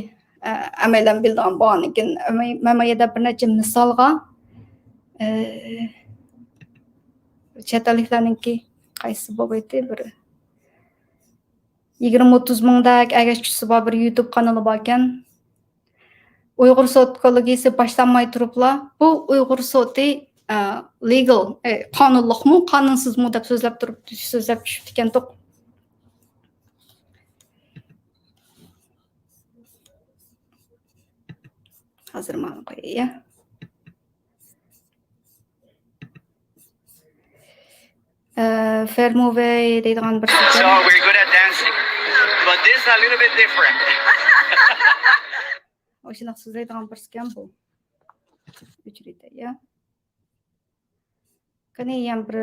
Amalan bilgan bo'lganikin mamayada bir necha misolga chataliklarningki qaysi bo'ldi bir 20-30 mingdak agashchisi bor bir YouTube kanali bor ekan. Uyg'ur sud kollegiyasi boshlanmay turibla bu Uyg'ur sudi legal qonunliqmi qonunsizmi deb so'zlab tushibdi ekan. Hozir mana qo'yay. Fermovey deydigan bir So we're good at dancing, but this is a little bit different. O'shana so'zlaydigan bir skan bu. Uchraydi, ya. Qani ham bir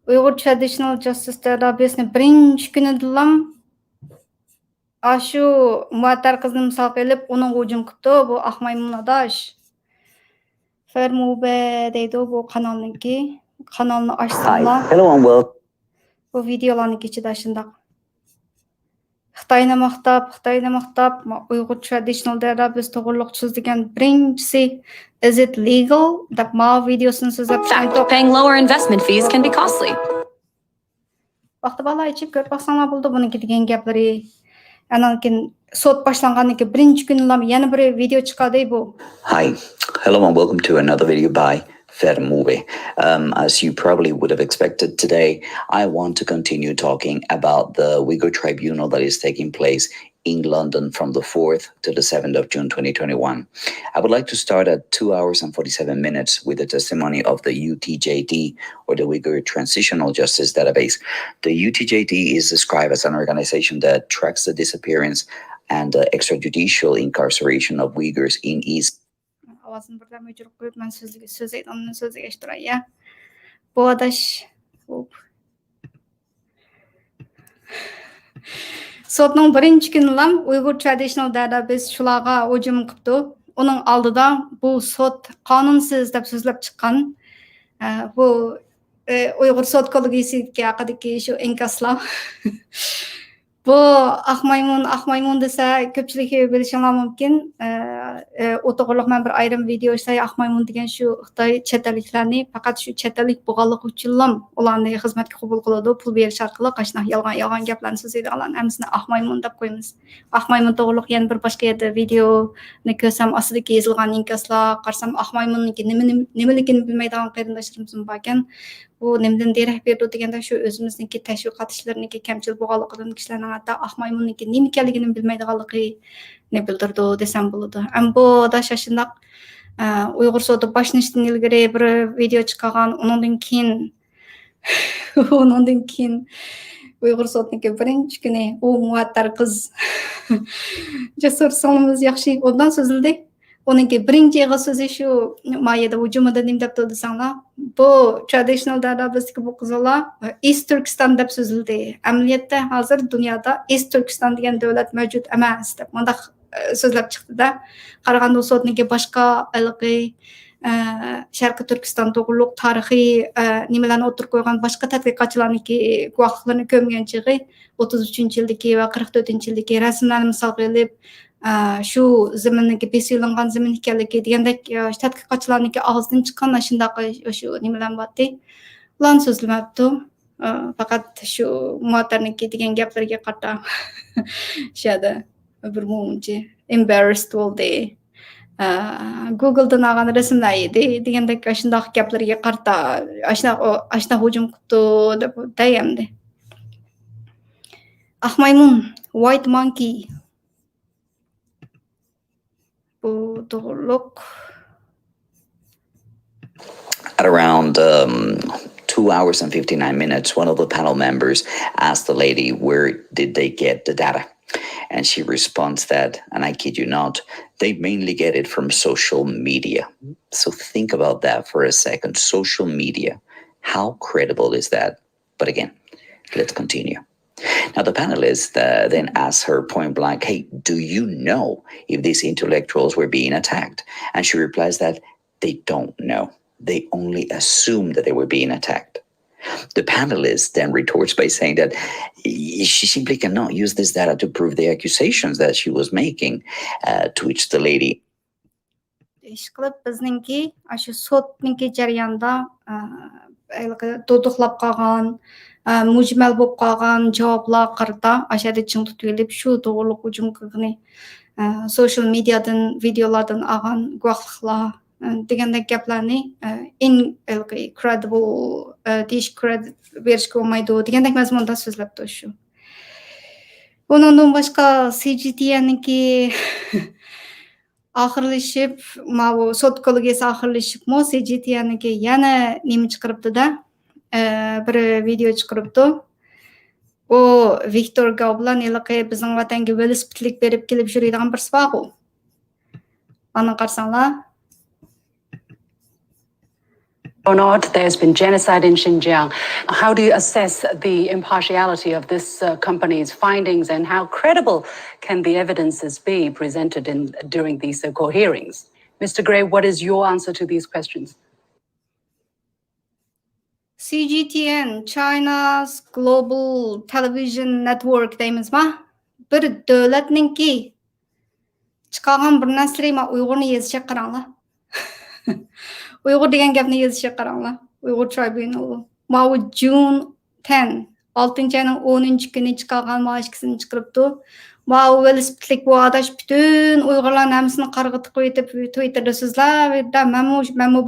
Uyg'ur Traditional Justice Therapistni birinchi kunidan shu muattar qizni misol qilib uning hujum qildi bu Ahmaymunadash. Fermube deydi bu kanalni ochsanglar. Hello and welcome. Bu videolarni ichida shundoq. Xitoyni maqtab, Uyg'ur Traditional Therapist to'g'riliq so'zlagan birinchisi is it legal deb ma videosini so'zlab fact, paying lower investment fees can be costly. Vaqti bala ichib ko'rib baxsana bo'ldi buniki degan gaplari. Anankin sud boshlangandan keyin birinchi kunlar yana bir video chiqadi bu. Hi, hello and welcome to another video by Fermovey. As you probably would have expected today, I want to continue talking about the Uyghur Tribunal that is taking place in London from the 4th to the 7th of June 2021. I would like to start at 2 hours and 47 minutes with the testimony of the UTJD, or the Uyghur Transitional Justice Database. The UTJD is described as an organization that tracks the disappearance and extrajudicial incarceration of Uyghurs in East. Avazını birden öçürüp koyup ben söz aytgandan sözü geçtiray ya. Bu adaş Sotның birinchi kuni Uyghur Traditional Database shularga hujum qildi. Uning oldida bu sot qonunsiz deb so'zlab chiqqan. Bu Uyghur sot kollegiyasiga haqidagi shu inkaslar. Bu Aqmaymun desa ko'pchilik bilishinglar mumkin. O'to'g'riliq men bir ayrim video ishlay Aqmaymun degan shu Xitoy chet elliklarni faqat shu chet ellik bo'lganligi uchun ularni xizmatga qabul qiladi, pul berish orqali qashna yolg'on gaplarni so'zlaydiganlarni hammasini Aqmaymun deb qo'yamiz. Aqmaymun to'g'riliq yana bir boshqa yerda videoni ko'rsam ostidagi yozilgan inkaslar qarsam Aqmaymunniki nimaligini bilmaydigan qarindoshlarimiz bor ekan. Bu nimadan derak berdi deganda shu o'zimizniki tashviqot ishlariniki kamchil bo'lganligidan kishilarning hatto Aqmaymunniki nima ekanligini bilmaydiganligini bildirdi desam bo'ladi. Bu da shashindaq Uyg'ur sodi boshlanishdan ilgari bir video chiqqan, undan keyin Uyg'ur sodniki birinchi kuni u muattar qiz jasur sonimiz yaxshi ondan so'zildi. Onunki birinchi yig'i so'zi shu mayada hujumida nim deb desanglar, bu traditional dadabasidagi bu qizlar East Turkiston deb so'zildi. Amaliyotda hozir dunyoda East Turkiston degan davlat mavjud emas deb mundaq so'zlab chiqdi-da. Qaraganda sotniki boshqa ilqiy Sharqi Turkiston to'g'riliq tarixiy nimalarni o'tirib qo'ygan boshqa tadqiqotchilarniki guvohliklarni ko'mgan chig'i 33-yildagi va 44-yildagi rasmlarni misol qilib shu zaminniki besilingan zamin ekanligi degandek tadqiqotchilarniki og'zidan chiqqan shundoq shu nimalar bordi. Ularni so'zlamabdi. Faqat shu muattarniki degan gaplarga qarata shada bir muncha embarrassed bo'ldi. Google'dan olgan rasmlar edi degandek shundoq gaplarga qarata ashna hujum qildi deb deyamdi. Aqmaymun, white monkey. At around 2 hours and 59 minutes, one of the panel members asked the lady, where did they get the data? And she responds that, and I kid you not, they mainly get it from social media. So think about that for a second. Social media. How credible is that? But again, let's continue. Now, the panelists then asked her point blank, hey, do you know if these intellectuals were being attacked? And she replies that they don't know. They only assume that they were being attacked. The panelist then retorts by saying that she simply cannot use this data to prove the accusations that she was making, to which the lady... Mujmal bo'lib qolgan javoblar qarata ashada ching tutib shu to'g'riliq hujum qilgani social mediadan videolardan olgan guvohliklar degandek gaplarni incredible dish credit berishga bo'lmaydi degandek mazmunda so'zlabdi shu. Bundan boshqa CGTNniki oxirlashib, mana sot kollegiyasi oxirlashibmi, CGTNniki yana nima chiqaribdi-da? Bir video chiqaribdi. U Viktor Goblan ilqi bizning vatanga velosipedlik berib kelib yuradigan bir svagu. Ana qarsanglar. Or not, there's been genocide in Xinjiang. How do you assess the impartiality of this company's findings, and how credible can the evidences be presented during these so-called hearings? Mr. Gray, what is your answer to these questions? CGTN, China's Global Television Network deymizmi? Bir davlatninki chiqargan bir narsani Uyg'urni yozishga qaranglar. Uyg'ur degan gapni yozishga qaranglar. Uyg'ur Tribunal. Mana June 10, 6-oyning 10-kuni chiqargan mashqisini chiqaribdi. Mana velosipedlik bu adash bütün Uyg'urlar hammasini qarg'itib qo'yib Twitterda so'zlab, men bu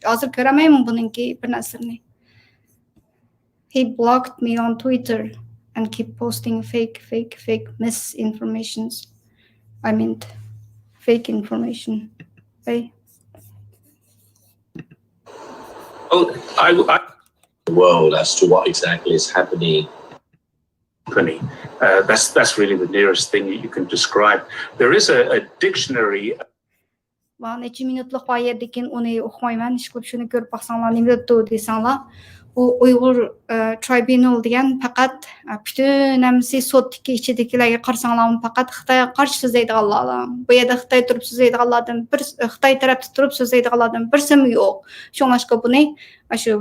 hozir ko'ramayman buningki bir narsani. He blocked me on Twitter and keep posting fake misinformations. I mean, fake information. Hey. Well, I the world as to what exactly is happening. That's really the nearest thing you can describe. There is a dictionary va necha minutlik var yerdekin onu okumayman, ish qilib shuni ko'rib baqsanglar nima debdi desanglar. O Uyghur Tribunal degan faqat bütün hamsi sotdagi ichidagilarga qarasanglar faqat Xitoyga qarshi so'zlaydiganlar. Bu yerda Xitoy turib so'zlaydiganlardan bir Xitoy tarafda turib so'zlaydiganlardan birsimi yo'q. Shunlashqa buni shu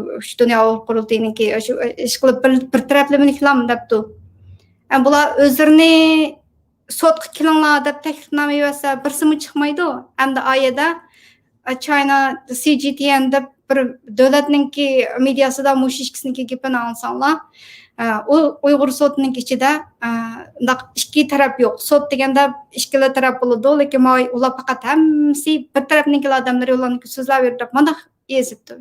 dunyo qurultayiniki shu ish qilib bir taraflamaliklar debdi. Bular o'zlarini sotga kelinglar deb taklifnoma yozsa birsimi chiqmaydi. Hamda oyada China CGTN deb bir davlatninki mediasida mush ikkisini gapini olsanglar, u Uyg'ur sotining ichida ikki taraf yo'q. Sot deganda ikkala taraf bo'ladi, lekin ular faqat hammasi bir tarafning odamlari ularni so'zlab berib, mana ezibdi.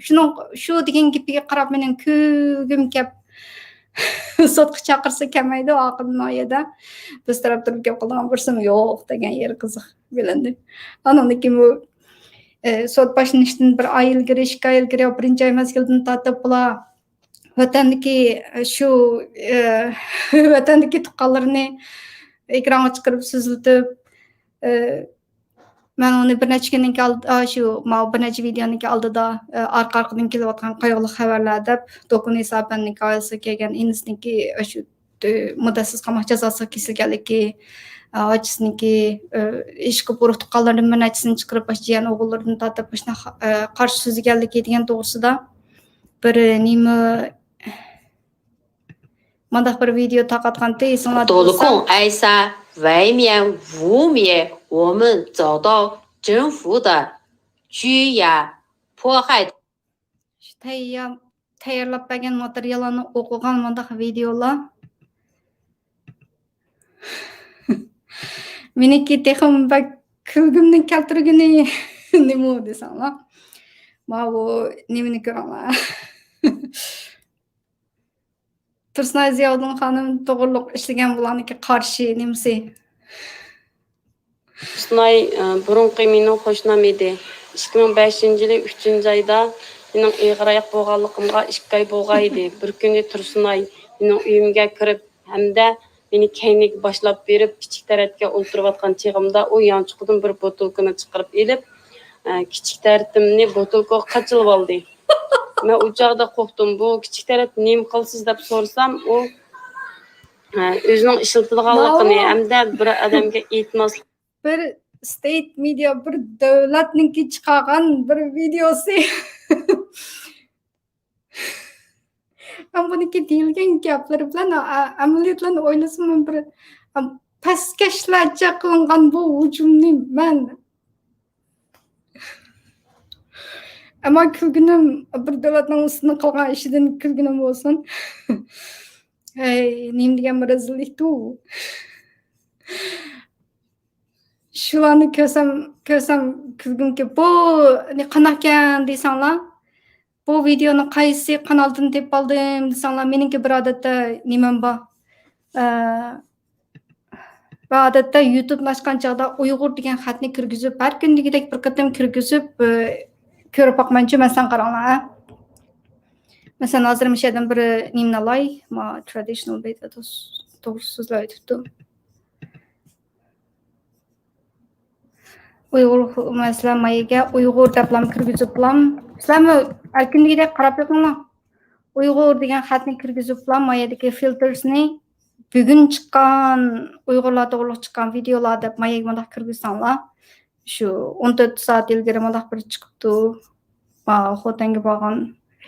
Shu degan gapiga qarab mening ko'gim kep sotga chaqirsa kelmaydi oxirgi oyada. Biz taraf turib gap qilgan birsimi yo'q degan yeri qiziq bilindi. Ananiki bu sot başlanışdan bir ay ilgari, 2 ay ilgari, birinchi ay mezgildan tortib bular vatandagi shu vatandagi tuqqanlarini ekranga chiqarib so'zlatib, men uni bir necha kundan keyin shu bir necha videoniki oldida orqa-orqadan kelayotgan qayg'uli xabarlar deb Dokun hisobanning oilasiga kelgan inisniki shu muddatsiz qamoq jazosi kesilganligi, acısınki iş qilib tuqqanlarning bir nechasini chiqarib jiyan o'g'illaridan tortib qarshi so'zlaganligi degan to'g'risida bir nima mandaq bir video tarqatganda esinglarda 斗的共挨杀，外面污蔑我们遭到政府的拘押、迫害。 tayyorlab bergan materiallarni o'qigan mandaq videolar meniki texim bak kulgimni keltirgani nima desanglar. Ma bu nimani ko'raman. Tursunay Ziyoddin xonim to'g'riliq ishlagan bularniki qarshi nimasi. Tursunay burunqi mening qo'shnim edi. 2005-yili 3-oyda mening ig'roq bo'lganligimga 2 oy bo'lgan edi. Bir kuni Tursunay mening uyimga kirib hamda meni keyniga boshlab berib kichik taratga o'ltirayotgan chig'imda u yanchiqdan bir botulkani chiqarib elib kichik taratimni botulka qachilib oldi. Men u chog'da qo'rqdim. Bu kichik tarat nima qilsiz deb so'rasam, u o'zining ishiltilganligini hamda bir odamga aytmaslik. Bir state media bir davlatniki chiqargan bir videosi. Ben buniki deyilgan gaplari bilan amaliyotlarni o'ylasam bir pastkashlarcha qilingan bu hujumni men ama kulgunim bir davlatning ustini qilgan ishidan kulgunim bo'lsin. Nima degan bir rezillikdu. Shularni ko'rsam kulgimki bu qanaqa desanglar, bu videoni qaysi kanaldan tepib oldim desanglar, meningki bir odatda nimam bor. Va odatda YouTube ochgan chog'da Uyg'ur degan xatni kirgizib, har kundagidek bir qatam kirgizib ko'rib boqmanchi, masalan qaranglar. Masalan, hozir mishadan bir nimni olay, ma traditional beta to'g'ri so'zlar aytibdi. Uyg'ur masalan mayiga Uyg'ur deb kirgizib bilan sizlarmi erkindagidek qarab yo'qinglar. Uyg'ur degan xatni kirgizib bilan mayadagi filtersni bugun chiqqan Uyg'urlar to'g'riliq chiqqan videolar deb mayaga mundaq kirgizsanglar, shu 14 soat ilgari mundaq bir chiqibdi. Xotanga borgan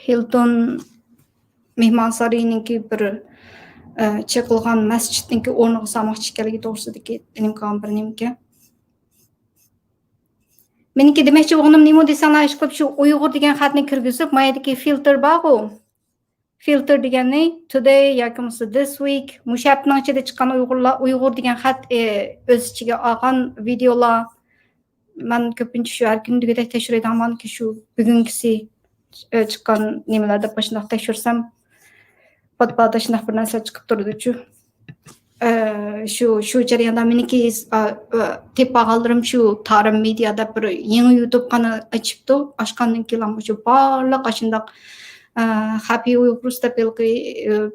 Hilton mehmonsaroyiniki bir cheqilgan masjidniki o'rniga solmoqchi ekanligi to'g'risidagi nimkon bir nimka. Meniki demakchi o'g'lim nima desanglar, ish qilib shu Uyg'ur degan xatni kirgizib, mayadagi filter bor-ku. Filter degani today yoki bo'lmasa this week mushapning ichida chiqqan Uyg'ur degan xat o'z ichiga olgan videolar. Men ko'pincha shu har kundagidek tekshiraydiganmanki, shu bugungisi chiqqan nimalarda boshliq tekshirsam, podpada shunday bir narsa chiqib turdi-chu. Shu jarayonda meniki tepag'aldirim shu Tarim Mediada bir yangi YouTube kanal ochibdi. Ochgandan keyin shu barliq shunday Happy Uyghurs deb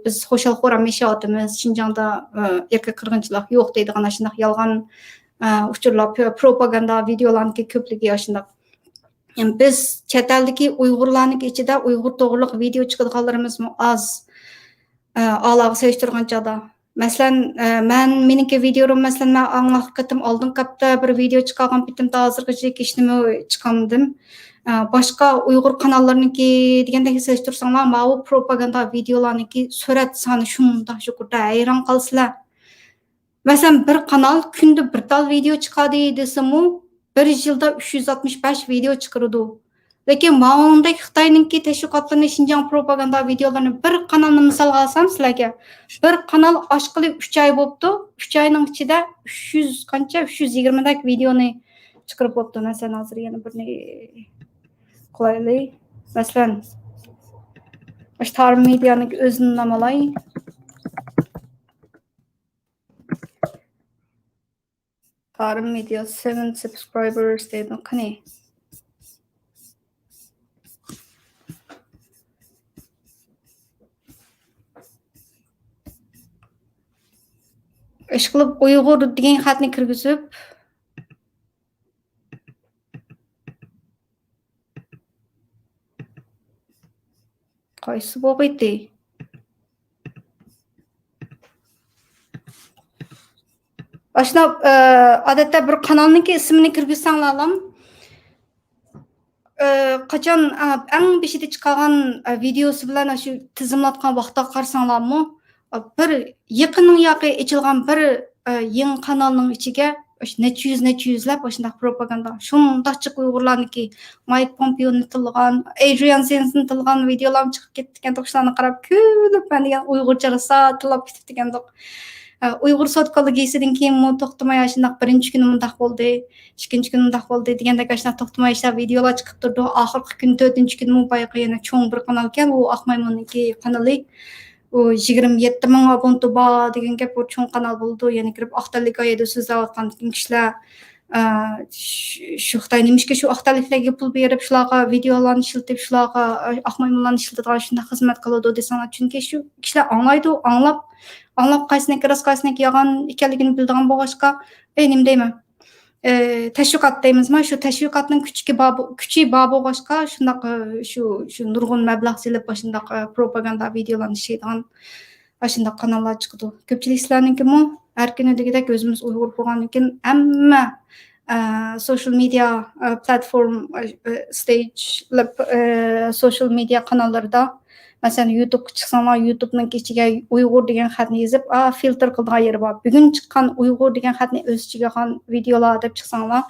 biz xo'shal xo'ram yashayapmiz. Shinjongda erkak qirg'inchilik yo'q deydigan shunday yolg'on uchurlar, propaganda videolarniki ko'pligi aşındaq. Yani biz chet eldagi Uyg'urlarning ichida Uyg'ur to'g'riliq video chiqadiganlarimiz az. Alaga solishtirgan chog'da. Masalan, meniki videom masalan men anglaqqitim oldin qapda bir video chiqargan bitimda hozirgacha hech nima chiqamdim. Boshqa Uyg'ur kanallarniki degandek solishtirsanglar, bu propaganda videolarniki surat soni shunda shukurda hayron qolsizlar. Masalan, bir kanal kunda bir tal video chiqadi desam-u, bir yilda 365 video chiqaradi. Lekin ma'lumdek Xitoyninki tashviqotlarni Xinjiang propaganda videolarini bir kanalni misol olsam sizlarga, bir kanal oshqili 3 oy bo'libdi. 3 oyning ichida 300 qancha 320 dak videoni chiqarib bo'libdi. Masalan, hozir yana birini qo'yaylik. Masalan, Star Media'ning o'zini namalay. Star Media 7 subscribers deydi. Qani ishqilib Uyg'ur degan xatni kirgizib qaysi bo'lg'iti? Aslında odatda bir kanalniki ismini kirgizsanglar ham qachon eng beshida chiqqan videosi bilan shu tizimlatgan vaqtda qarsanglarmi, bir yaqinning yoqi ichilgan bir yangi kanalning ichiga necha yuzlab shunday propaganda shunday chiq Uyg'urlarniki Mike Pompeo'ni tilgan, Adrian Zen'ni tilgan videolar chiqib ketdi ekan, to'shlarni qarab kulib men degan Uyg'urcha rosa tilab ketib degandiq. Uyg'ur sotkologiyasidan keyin to'xtamay shunday birinchi kuni mundaq bo'ldi, ikkinchi kuni mundaq bo'ldi degandek shunday to'xtamay videolar chiqib turdi. Oxirgi kun 4-kun boyiqa yana cho'ng bir kanal ekan, u Aqmaymonninki kanali. O 27 ming abonenti bor degan gap, bu cho'ng kanal bo'ldi. Yana kirib aqtallikayda so'zlayotgan kishilar shu Xitoy nimishga shu aqtalliklarga pul berib shularga videolarni ishlatib, shularga Aqmaymonlarni ishlatadigan shunday xizmat qiladi desanglar, chunki shu kishilar anglaydi, anglab qaysiniki rost qaysiniki yolg'on ekanligini biladigan bo'lg'achqa, nima deyman, tashviqot deymizmi, shu tashviqotning kuchi bor bo'lg'achqa shundoq shu nurg'un mablag' silib shundoq propaganda videolarni ishlaydigan shundoq kanallar chiqdi. Ko'pchilik sizlarnikimi har kuni degidek o'zimiz Uyg'ur bo'lgandan keyin hamma social media platform stage social media kanallarida masalan YouTube chiqsanglar, YouTubening ichiga Uyg'ur degan xatni yozib, filtr qiladigan yeri bor. Bugun chiqqan Uyg'ur degan xatni o'z ichiga olgan videolar deb chiqsanglar,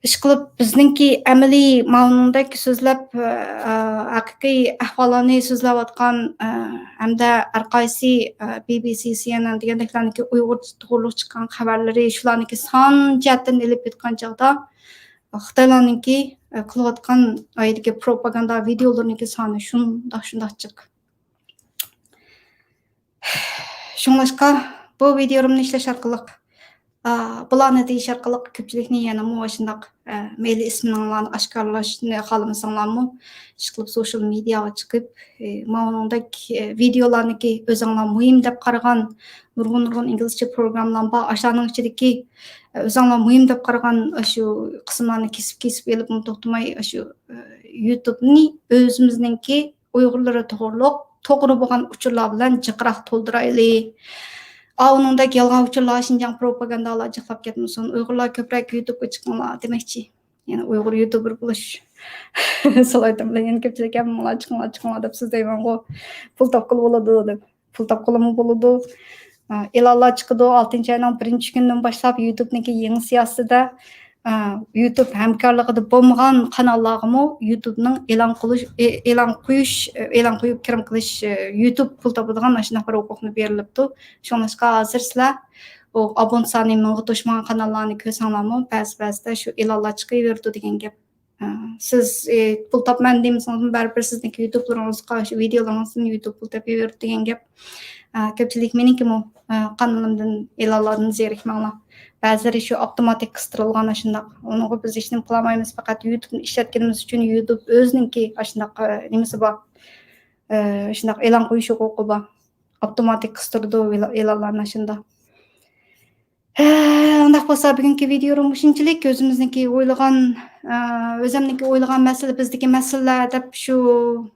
ishqilib bizningki amaliy ma'nodagi so'zlab haqiqiy ahvollarni so'zlayotgan hamda har qaysi BBC, CNN degandeklarniki Uyg'ur to'g'riliq chiqqan xabarlari shularniki son jihatdan ilib bitgan chog'da Xitoylarniki qilayotgan oydagi propaganda videolarniki soni shundoq chiq. Shunlashqa bu videomni ishlash orqali bularni deyish orqali ko'pchilikni yana shundoq mayli isminglarni oshkorlashni xohlamasanglarmi, ishqilib social mediaga chiqib, ma'nodek videolarniki o'zinglar muhim deb qaragan nurg'un inglizcha programmalar bor. O'shaning ichidagi o'zinglar muhim deb qaragan shu qismlarni kesib elib to'xtamay shu YouTube'ni o'zimizningki Uyg'urlar to'g'ri bo'lgan uchurlar bilan jiqroq to'ldiraylik. Uningdek yolg'on uchurlar Xinjiang propagandalar jiqlab ketmasin. Uyg'urlar ko'proq YouTube'ga chiqinglar demoqchi. Ya'ni Uyg'ur YouTuber bo'lish. So'laydim bilan yana ko'pchilik ham chiqinglar deb so'zlayman-ku. Pul topqil bo'ladi deb. Pul topqilmi bo'ladi. E'lonlar chiqdi 6-oyning 1-kunidan boshlab YouTube'niki yangi siyosatida YouTube hamkorligida bo'lmagan kanallarga YouTube'ning e'lon qo'yib kirim qilish YouTube pul topadigan shunday bir huquqni berilibdi. Shuningdek hozir sizlar abonent soni mingga to'shmagan kanallarni ko'rsanglarmi, ba'zida shu e'lonlar chiqaverdi degan gap. Siz pul topman deymisiz, baribir sizniki YouTube'laringizga shu videolaringizni YouTube pul topaverdi degan gap. Ko'pchilik menikimi kanalimdan e'lonlarni zerikmanglar. Ba'zilari shu avtomatik qistirilgan shundoq. Uni biz hech nima qilmaymiz, faqat YouTube'ni ishlatganimiz uchun YouTube o'ziniki shundoq nimasi bor. Shundoq e'lon qo'yish huquqi bor. Avtomatik qistirdi e'lonlarni shunda. Андак болса бүгүнкү видеом ушунчалык өзүмүздүнки ойлогон өзүмдүнки ойлогон маселе биздики маселелер деп ушу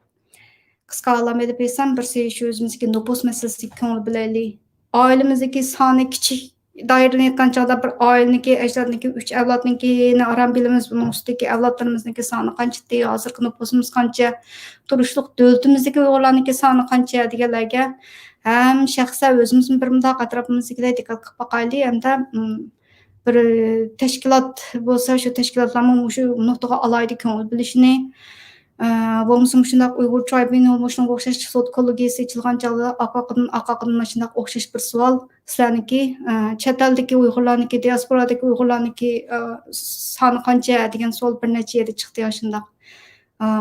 кыска алам деп эсем бирси ушу өзүмүздүки нупус маселесине көңүл бурайлы. Ailemиздeki sani küçük daireden etken çağda bir aileniki, ecdadınki, 3 evlatınki aram bilimiz bunun üstteki evlatlarımızdaki sani kança diye hazırkı nüfusumuz kança, turuşluk dövltümüzdeki uyg'urlarniki sani kança deganlarga hem şahsa özümüzün bir mundaq atrofimizdagilar diqqat qilib boqayli hamda bir tashkilot bo'lsa shu tashkilotlarni shu nuqtaga alaydi ko'ngil bilishini bo'lmasam shundoq Uyg'ur Tribunal shunga o'xshash sud kollegiyasi ochilgan chog'da aqaqdan shundoq o'xshash bir savol sizlarniki chet eldagi Uyg'urlarniki diasporadagi Uyg'urlarniki soni qancha degan savol bir necha yerda chiqdi shundoq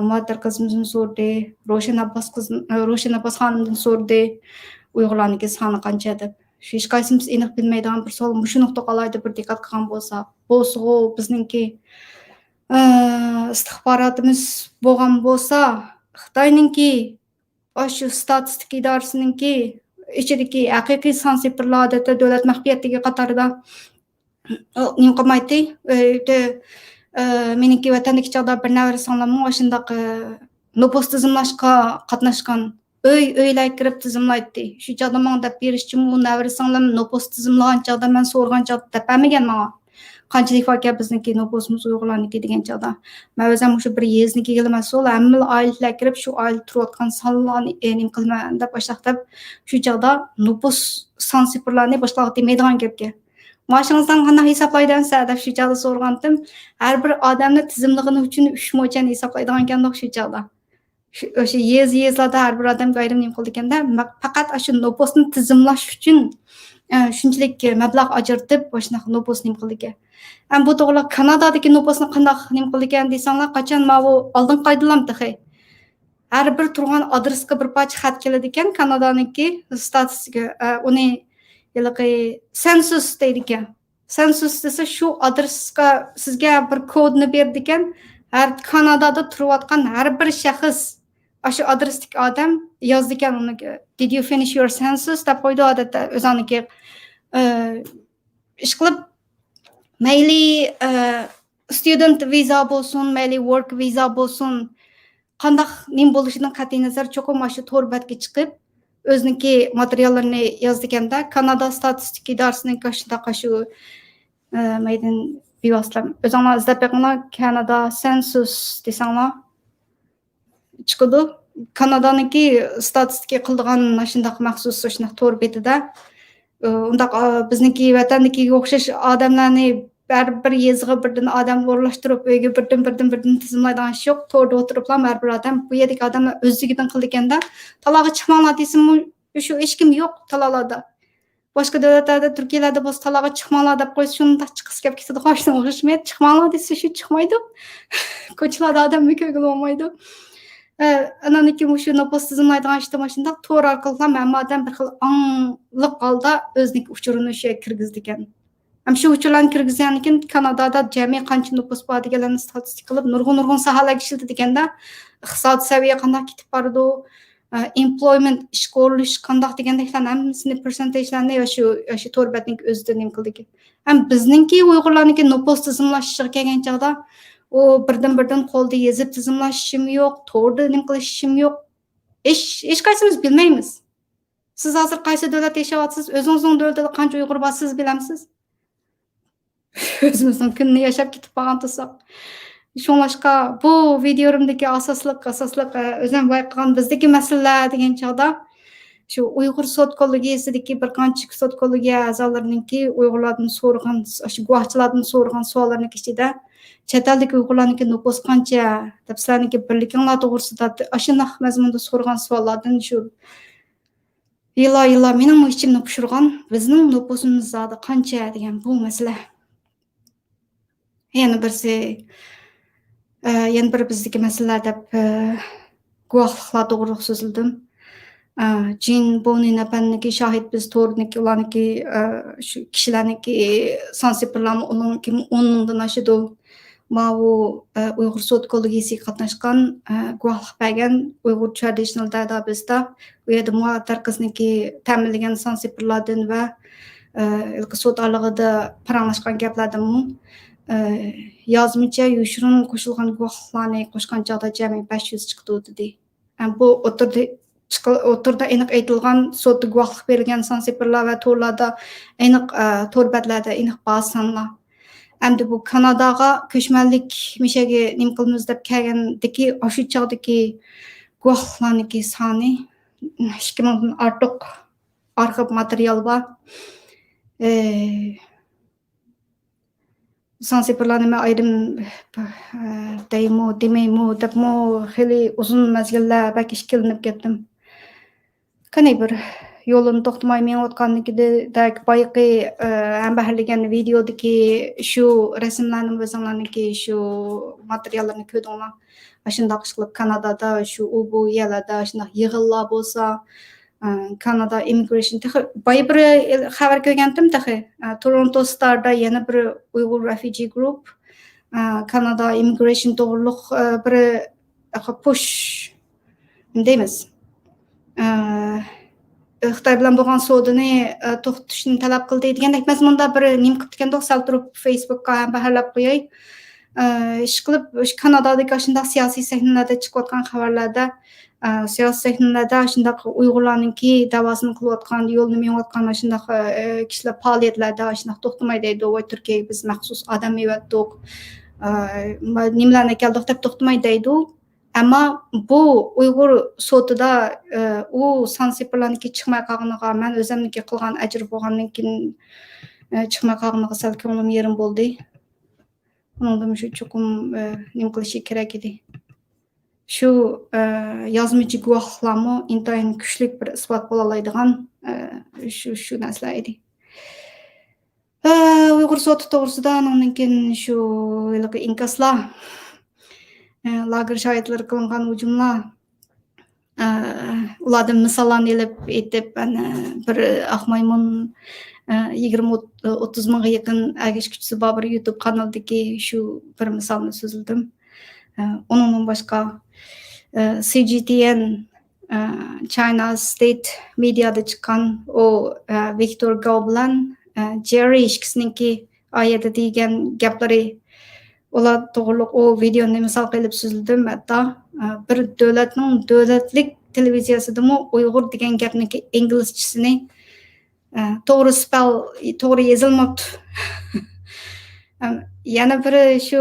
Muattar qizimizdan so'rdi Roshan Abbos xonimdan so'rdi Uyg'urlarniki soni qancha deb shu hech qaysimiz aniq bilmaydigan bir savol shu nuqtaga alayda bir diqqat qilgan bo'lsa bizningki istixborotimiz bo'lgan bo'lsa Xitoyninki shu statistika idorasininki ichidagi haqiqiy sansiperlar odatda davlat maxfiyatligi qatorida nima qilmaydi meniki vatandagi chog'da bir navara singlimni shundoq nupus tizimlashga qatnashgan uylar kirib tizimlaydi shu chog'da manga deb berishchi u navara singlim nupus tizimlagan chog'da man so'rgan chog'da deb bermagan manga qanchalik fark bizniki nupusimiz Uyg'urlarniki degan chog'da man o'zim shu bir yezniki emas ol hamma oilalar kirib shu oila turayotgan sonlarni nima qilman deb boshlab shu chog'da nupus sansiperlarni boshqa demaydigan gapga Maaşınızdan qanday hesaplaydansa deb shu chog'da so'rgandim har bir odamni tizimligini uchun 3 mo'ljan hesaplaydigan ekandik shu chog'da o'sha yezlarda har bir odam ayrim nima qildi ekanda faqat shu nupusni tizimlash uchun shunchalik mablag' ajratib shunaqa nupus nima qildi ekan bu to'g'ri Kanadadagi nupusni qanday nima qildi ekan desanglar qachon bu oldin qaydilamdi har bir turgan adresga bir parcha xat keladi ekan Kanadaniki statistika uni census deydi ekan census desa shu adresga sizga bir kodni berdi ekan har Kanadada turayotgan har bir shaxs shu adresdagi odam yozdi ekan uni did you finish your census deb qo'ydi odatda o'ziniki ish qilib mayli student viza bo'lsin mayli work viza bo'lsin qanday nim bo'lishidan qat'iy nazar cho'qim shu to'rbatga chiqib o'ziniki materiallarini yozdi ekanda Kanada statistika idorasining shunaqa shu maydan bevosita o'zinglar izlab beqinglar Kanada census desanglar chiqadi Kanadaniki statistika qildigan shundoq maxsus shunaqa to'r betida undaq bizniki vatannikiga o'xshash odamlarni har bir yezg'i birdan odam o'rlashtirib uyga birdan tizimlaydigan ish yo'q to'rda o'tiriblar har bir odam bu yerdagi odamlar o'zligidan qildi ekanda talog'i chiqmanglar desam shu hech kim yo'q taloqlarda boshqa davlatlarda Turkiyalarda bo'lsa talog'i chiqmanglar deb qo'ysa shundoq chiqib kelib ketadi qo'shni o'xshashmaydi chiqmanglar desa shu chiqmaydi ko'chalarda odam ko'ngil olmaydi ananiki shu nupus tizimlaydigan ishda shundoq to'r orqali hamma odam bir xil angliq holda o'ziniki uchurini o'sha kirgizdi ekan shu uchurlarni kirgizgandan keyin Kanadada jami qancha nupus bor deganlarni statistika qilib nurg'un sohalarga ishlatdi ekanda iqtisodiy saviya qanday ketib bordi employment ish ko'rilish qanday degandeklarni hammasini percentagelarni shu to'rbatning o'zida nima qildi ekan bizningki Uyg'urlarniki nupus tizimlashiga kelgan chog'da u birdan qo'lda yezib tizimlashim yo'q to'rda nima qilishim yo'q hech qaysimiz bilmaymiz siz hozir qaysi davlatda yashayapsiz o'zingizning davlatda qancha Uyg'ur bor siz bilamsiz o'zimizning kunni yashab ketib qolgan tursak shunlashqa bu videomdagi asosliq o'zim bayqagan bizdagi masalalar degan chog'da shu Uyg'ur sud kollegiyasidagi bir qancha sud kollegiya a'zolarininki Uyg'urlardan so'rgan shu guvohchilardan so'rgan savollarining ichida chet eldagi Uyg'urlarniki nupus qancha deb sizlarniki birliginglar to'g'risida shunday mazmunda so'rgan savollardan shu yillar mening ichimni pishirgan bizning nupusimiz zodi qancha degan bu masala yana bir bizdagi masalalar deb guvohliklar to'g'ri so'zildim Jin Bonin apanniki shohid biz to'rniki ularniki shu kishilarniki sansiperlarni uniki 10 mingdan oshadi bu Uyg'ur sud kollegiyasiga qatnashgan guvohlik bergan Uyg'ur Traditional Databaseda u yerda muattar qizniki ta'minlagan sansiperlardan va ilki sud aralığıda paranlaşkan gaplardanmı yazmıca yuşurun koşulgan guvohlarni qo'shgan chog'da jami 500 chiqdi dedi. Bu o'tirda aniq aytilgan sudda guvohlik berilgan sansiperlar va to'rlarda aniq to'rbatlarda aniq ba'zanlar. Endi bu Kanadaga ko'chmanlik mishaga nim qilamiz deb kelgandiki, o'sha chog'dagi guvohlarniki soni 2000 dan ortiq arxiv material bor. Sansiperlarni men ayrim demeymo debmo xeli uzun mezgillar belki ishkilinib ketdim. Qani bir yo'lini to'xtamay menayotganligidek boyaqi ham bahirlagan videodagi shu rasmlarni o'zinglarniki shu materiallarni ko'rdinglar. Shundoq qilib Kanadada shu bu yerlarda shundoq yig'inlar bo'lsa Kanada immigration boya bir xabar ko'rgandim Toronto Star'da yana bir Uyghur refugee group Kanada immigration to'g'riliq bir push deymiz. Xitoy bilan bo'lgan savdoni to'xtatishni talab qildi degandek mazmunda bir nim qilib turganda sal turib Facebook'ga ham baharlab qo'yay. Ish qilib Kanadadagi shunday siyosiy sahnalarda chiqayotgan xabarlarda siyosiy sahnalarda shunday Uyg'urlarningki davosini qilayotgan, yo'lni menayotgan shunday kishilar faoliyatlarda shunday to'xtamay deydi. Voy Turkiyaga biz maxsus odam yevatdik. Nimalarni keldik deb to'xtamay deydi. Ammo bu Uyg'ur sudida u sansiperlarniki chiqmay qolganiga men o'zimniki qilgan ajr bo'lgandan keyin chiqmay qolganiga sal ko'nglim yerim bo'ldi. Bundan shu chuqum nim qilishi kerak edi. Shu yozmichi guvohlarmi intayin kuchli bir isbot bo'la oladigan shu narsalar edi. Uyg'ur sudi to'g'risida undan keyin shu inkaslar lager shohidlari qilingan hujumlar ulardan misollarni ilib aytib bir Ahmaymun 20-30 mingga yaqin agish kuchisi bor bir YouTube kanaldagi shu bir misolni so'zildim. Undan boshqa CGTN China State Media'da chiqqan o Victor Gao bilan Jerry ishkisininki oyada degan gaplari ular to'g'riliq o videoni misol qilib so'zildim. Hatto bir davlatning davlatlik televiziyasidami Uyg'ur degan gapniki inglizchasini to'g'ri yozilmabdi. Yana biri shu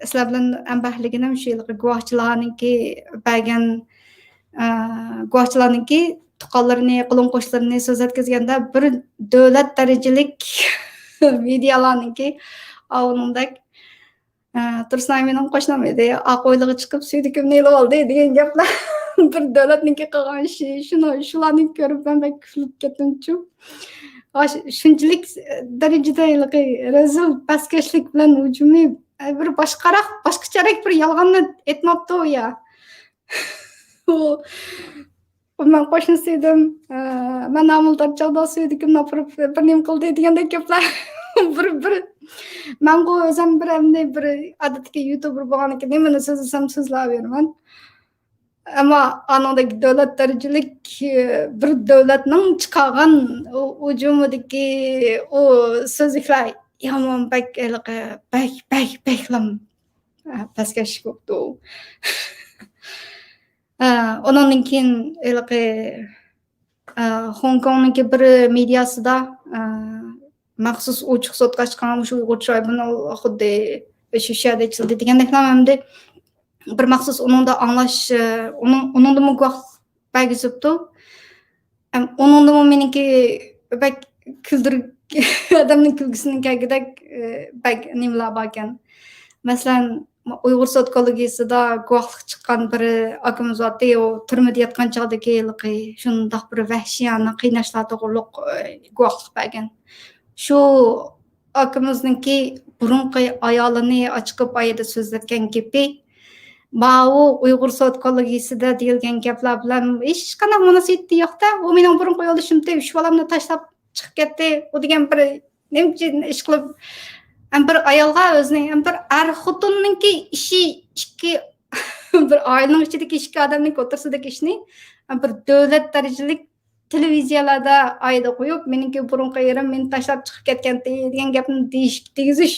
sizlar bilan ambahliginim shu guvohchilarniki bergan guvohchilarniki tuqqanlarini, qulun qo'shlarini so'z etkazganda bir davlat darajalik videolarniki avundak Tursunay mening qo'shnim edi. Aqo'ylig'i chiqib suydikimni ilib oldi degan gaplar bir davlatniki qilgan ishi. Shularni ko'rib men kulib ketdim-chu. Shunchalik darajada rezil paskashlik bilan hujumi bir boshqacharoq bir yolg'onni aytmabdi u ya. Men qo'shnisi edim. Men amaldor chog'da suydikimni olib bir nim qildi degandek gaplar bir men bu o'zim bir odatga YouTuber bo'lganiga nimani so'zlasam so'zlayveraman. Ammo anodagi davlat darajalik bir davlatning chiqargan hujumidagi o so'zliklar yomon baklam pastkash bo'ldi. Ondan keyin Hong Kongniki bir mediasida maxsus ochiq sotga chiqqan shu Uyg'urcha buni xuddi shu yerda childi degandeklar hamda bir maxsus uningda anglash uningda guvoh bagizibdi. Uningda meniki bak odamning kulgisining kagidek bak nimalar bor ekan. Masalan, Uyg'ur sotkologiyasida guvohlik chiqqan bir akamiz bor, u turmada yotgan chog'dagi shundoq bir vahshiyona qiynashlar to'g'riliq guvohlik bergan. Shu akamizningki burunqi ayolini ochiqib oyida so'zlatgan gapi Mao Uyg'ur sotkologiyasida deyilgan gaplar bilan hech qanday munosabati yo'q-da. U mening burunqi yo'lishimda shu bolamni tashlab chiqib ketdi. U degan bir nimcha ish qilib bir ayolga o'zining bir xotinninki ishi ikki bir oilaning ichidagi ikki odamning o'rtasidagi ishni bir davlat darajalik televiziyalarda ayda qo'yib, meniki burunqi erim meni tashlab chiqib ketgan degan gapni deyizish.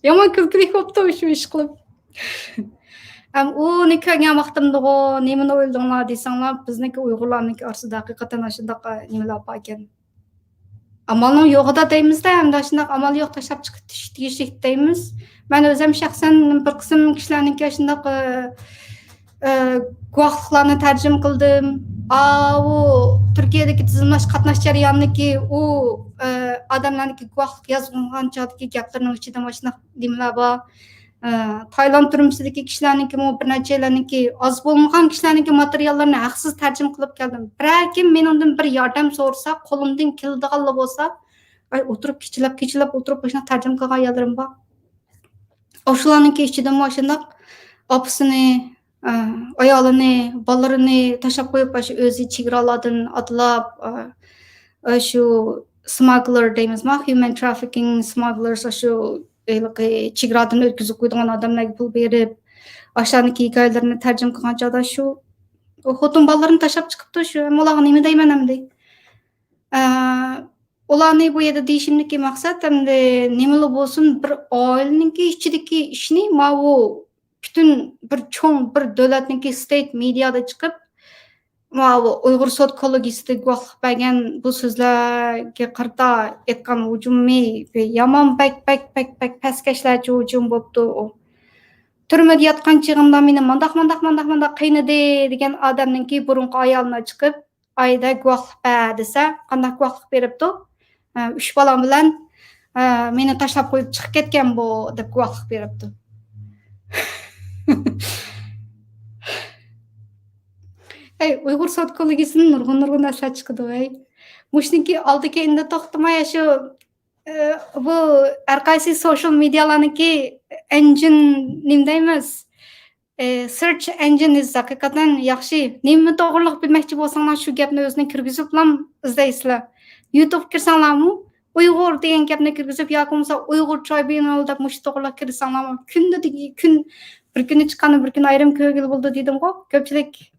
Yomon kulkilik bo'pti shu ish qilib. Uni ko'rgan vaqtimda nimani o'yladinglar desanglar, bizniki Uyg'urlarniki orasida haqiqatan shunday nimalar bor ekan. Amalning yo'g'ida deymizda, hamda shunday amal yo'q tashlab chiqib tegishlik deymiz. Men o'zim shaxsan bir qism kishilarniki shunday guvohliklarni tarjima qildim. U Turkiyadagi tizimlash qatnash jarayonidagi u odamlarniki guvohlik yozgan chog'dagi gaplarning ichida mana shunday nimalar bor. Tayland turmushidagi kishilarniki bir nechalarniki oz bo'lmagan kishilarniki materiallarni haqsiz tarjima qilib keldim. Biror kim mendan bir yordam so'rasa, qo'limdan keladiganlar bo'lsa, o'tirib kechilab o'tirib o'shani tarjima qilgan yerlarim bor. O'shalarniki ichida mana shunday opasini, ayolini, bolalarini tashlab qo'yib, o'zi chegaralardan atlab, shu smuggler deymizmi, human trafficking smugglers shu chegaradan o'tkazib qo'ydigan odamlarga pul berib, o'shaniki hikoyalarini tarjima qilgan chog'da shu xotin bolalarini tashlab chiqibdi, shu ularga nima deyman endi. Ularni bu yerda deyishimdagi maqsad endi nimalar bo'lsin, bir oilaniki ichidagi ishni bu butun bir cho'ng bir davlatniki state mediada chiqib, Uyg'ur sud kollegiyasida guvohlik bergan bu so'zlarga qarta aytgan hujummi yomon bak pastkashlarcha hujum bo'libdi. Turmada yotgan chig'imda meni mandaq qiynadi degan odamningki burunqi ayolni chiqib, ayda guvohlik ber desa, qanday guvohlik beribdi? 3 bolam bilan meni tashlab qo'yib chiqib ketgan bu deb guvohlik beribdi. Uyg'ur sud kollegiyasining nurg'un narsalar chiqdi. Mushniki oldiga endi to'xtamay shu bu har qaysi social medialarniki engine nim deymiz. Search engine haqiqatan yaxshi. Nima to'g'riliq bilmoqchi bo'lsanglar shu gapni o'zini kirgizib bilan izlaysizlar. YouTube kirsanglarmi Uyg'ur degan gapni kirgizib yoki bo'lmasa Uyg'ur tribunal deb mush to'g'riliq kirsanglarmi kun bir kuni chiqqani bir kun ayrim ko'rgil bo'ldi dedim-ku. Ko'pchilik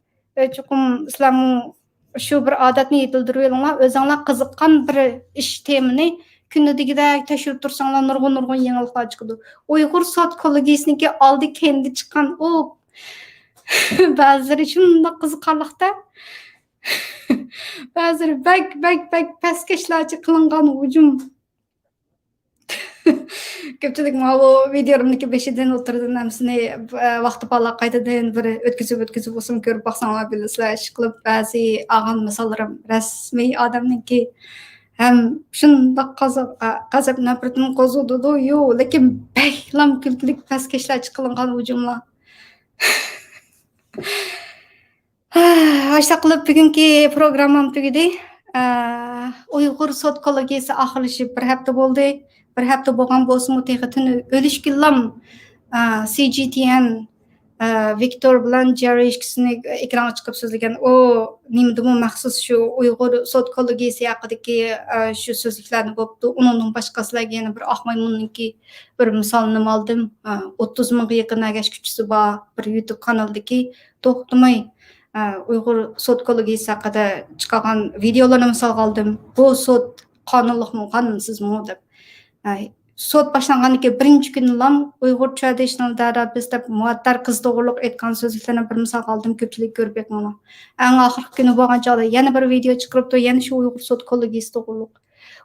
chuqum islamu shu bir odatni yetildirib olinglar, o'zinglar qiziqqan bir ish temini kundagidek tashib tursanglar nurg'un yangiliklar chiqadi. Uyg'ur sud kollegiyasiniki oldi kendi chiqqan u ba'zilari shunday qiziqarliqda, ba'zilari bak pastkashlarcha qilingan hujum. Ko'pchilik bu videomniki 5dan o'tirdim, hamsini vaqti palla qaytadan bir o'tkazib bo'lsin ko'rib baqsanglar bilasizlar. Ish qilib ba'zi og'an misollarim rasmiy odamniki ham shunday qazab nafratini qo'zg'adi, yo'q, lekin baklam kulkilik pastkashlarcha qilingan hujumlar. Ashta qilib bugungi programmam tugadi. Uyg'ur sud kollegiyasi oxirlashib bir hafta bo'ldi. Bir hafta bo'lgan bo'lsa-mu texatini o'lishkilam CGTN Viktor bilan Jerry ikkisini ekranga chiqib so'zlagan. O nimdimi maxsus shu Uyg'ur sud kollegiyasi haqidagi shu so'zliklarni bo'pti. Uningdan boshqasilarga yana bir Ahmaymunninki bir misolni oldim. 30 mingga yaqin agash kuchisi bor bir YouTube kanaldagi to'xtamay Uyg'ur sud kollegiyasi haqida chiqqan videolarni misol oldim. Bu sud qonunliqmi, qonunsizmi deb. Sud boshlanganiga birinchi kunilam Uyg'ur traditional therapist deb muattar qiz to'g'riliq aytgan so'zlarni bir misol oldim, ko'pchilik ko'rib yetmadi. Eng oxirgi kuni bo'lgan chog'da yana bir video chiqibdi, yana shu Uyg'ur sud kollegiyasi to'g'riliq.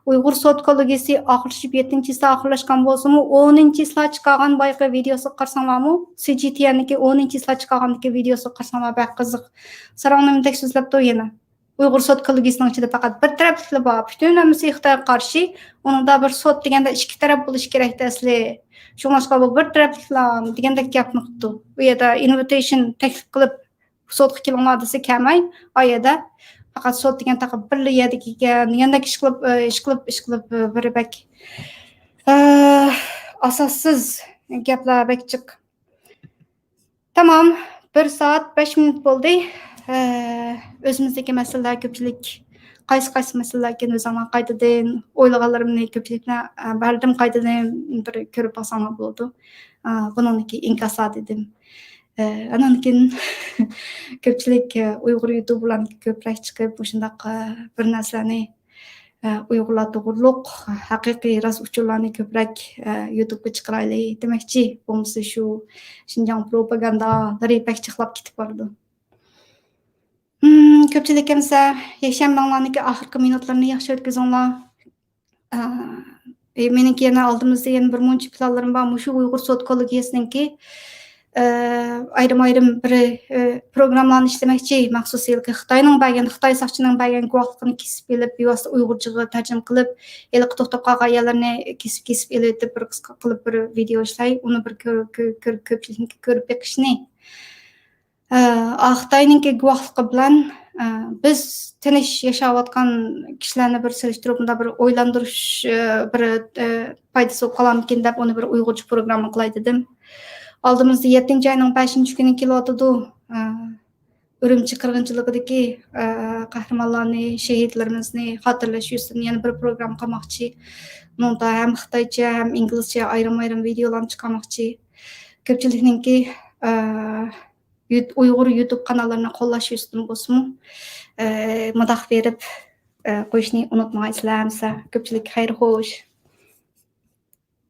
Uyg'ur sud kollegiyasi oxirlashib 7-sida oxirlashgan bo'lsa-mu, 10-sida chiqqan boyqa videosi qarsanglarmi, CGTNniki 10-sida chiqqanligi videosi qarsanglar bak qiziq. Saronimdek so'zlabdi yana. Uyg'ur sud kollegiyasining ichida faqat bir tarafli bor. Butun hammasi Xitoyga qarshi, uningda bir sud deganda ikki taraf bo'lish kerak asli. Shunga bu bir taraflilar degandek gapni qildi. Bu yerda invitation taklif qilib sudga kelinglar desa kelmay, oyada faqat sud degan taqib bir yerdagi degandek ish qilib bir bak asossiz gaplar bakchiq. Tamam, 1 soat 5 minut bo'ldi. O'zimizdagi masalalar ko'pchilik qaysi masalalarga o'zimdan qaytadan o'ylaganlarimni ko'pchilikni bardim qaytadan bir ko'rib olsam bo'ldi. Buningki inkoslar dedim. Анан кийин көпчүлүк уйгур ютуберларын көбүрөөк чыгып ушундак бир нерсени uyg'urlatug'urluq haqiqiy rost uchurlarni ko'proq YouTube'ga chiqaraylik demoqchi. Bo'lmasa shu Shinjong propagandalari pakchiqlab ketib bordi. Ko'pchilik kimsa yakshanbalarniki oxirgi minutlarni yaxshi o'tkazinglar. Meniki yana oldimizda yana bir muncha planlarim bor. Shu Uyg'ur sotkologiyasininki ayrim bir programlarni ishlamoqchi. Maxsusiy Xitoyning bergan, Xitoy soqchining bergan guvohligini kesib elib, bevosita Uyg'urchaga tarjima qilib, elqi to'xtab qolgan ayollarni kesib elib bir qisqa qilib bir video ishlay, uni bir ko'pchilikni ko'rib beqishni. Xitoyninki guvohligi bilan biz tinch yashayotgan kishilarni bir solishtirib, bir o'ylantirish bir foydasi qolarmikin deb uni bir Uyg'urcha programma qilay dedim. Aldığımızda 7. ayının 5. günü kilotudu. Ürümçi qırğınçılığıdaki qahramanlarını, şehitlerimizni hatırlaş üstüne yeni bir program qilmoqchi. Bunda hem Xitoycha hem İngilizce ayrım videolarni chiqarmoqchi. Ko'pchilikninki Uyg'ur YouTube kanallarını qo'llash üstüne bo'lsin. Madaq berib qo'yishni unutmaysizlar. Ko'pchilik xayr xo'sh.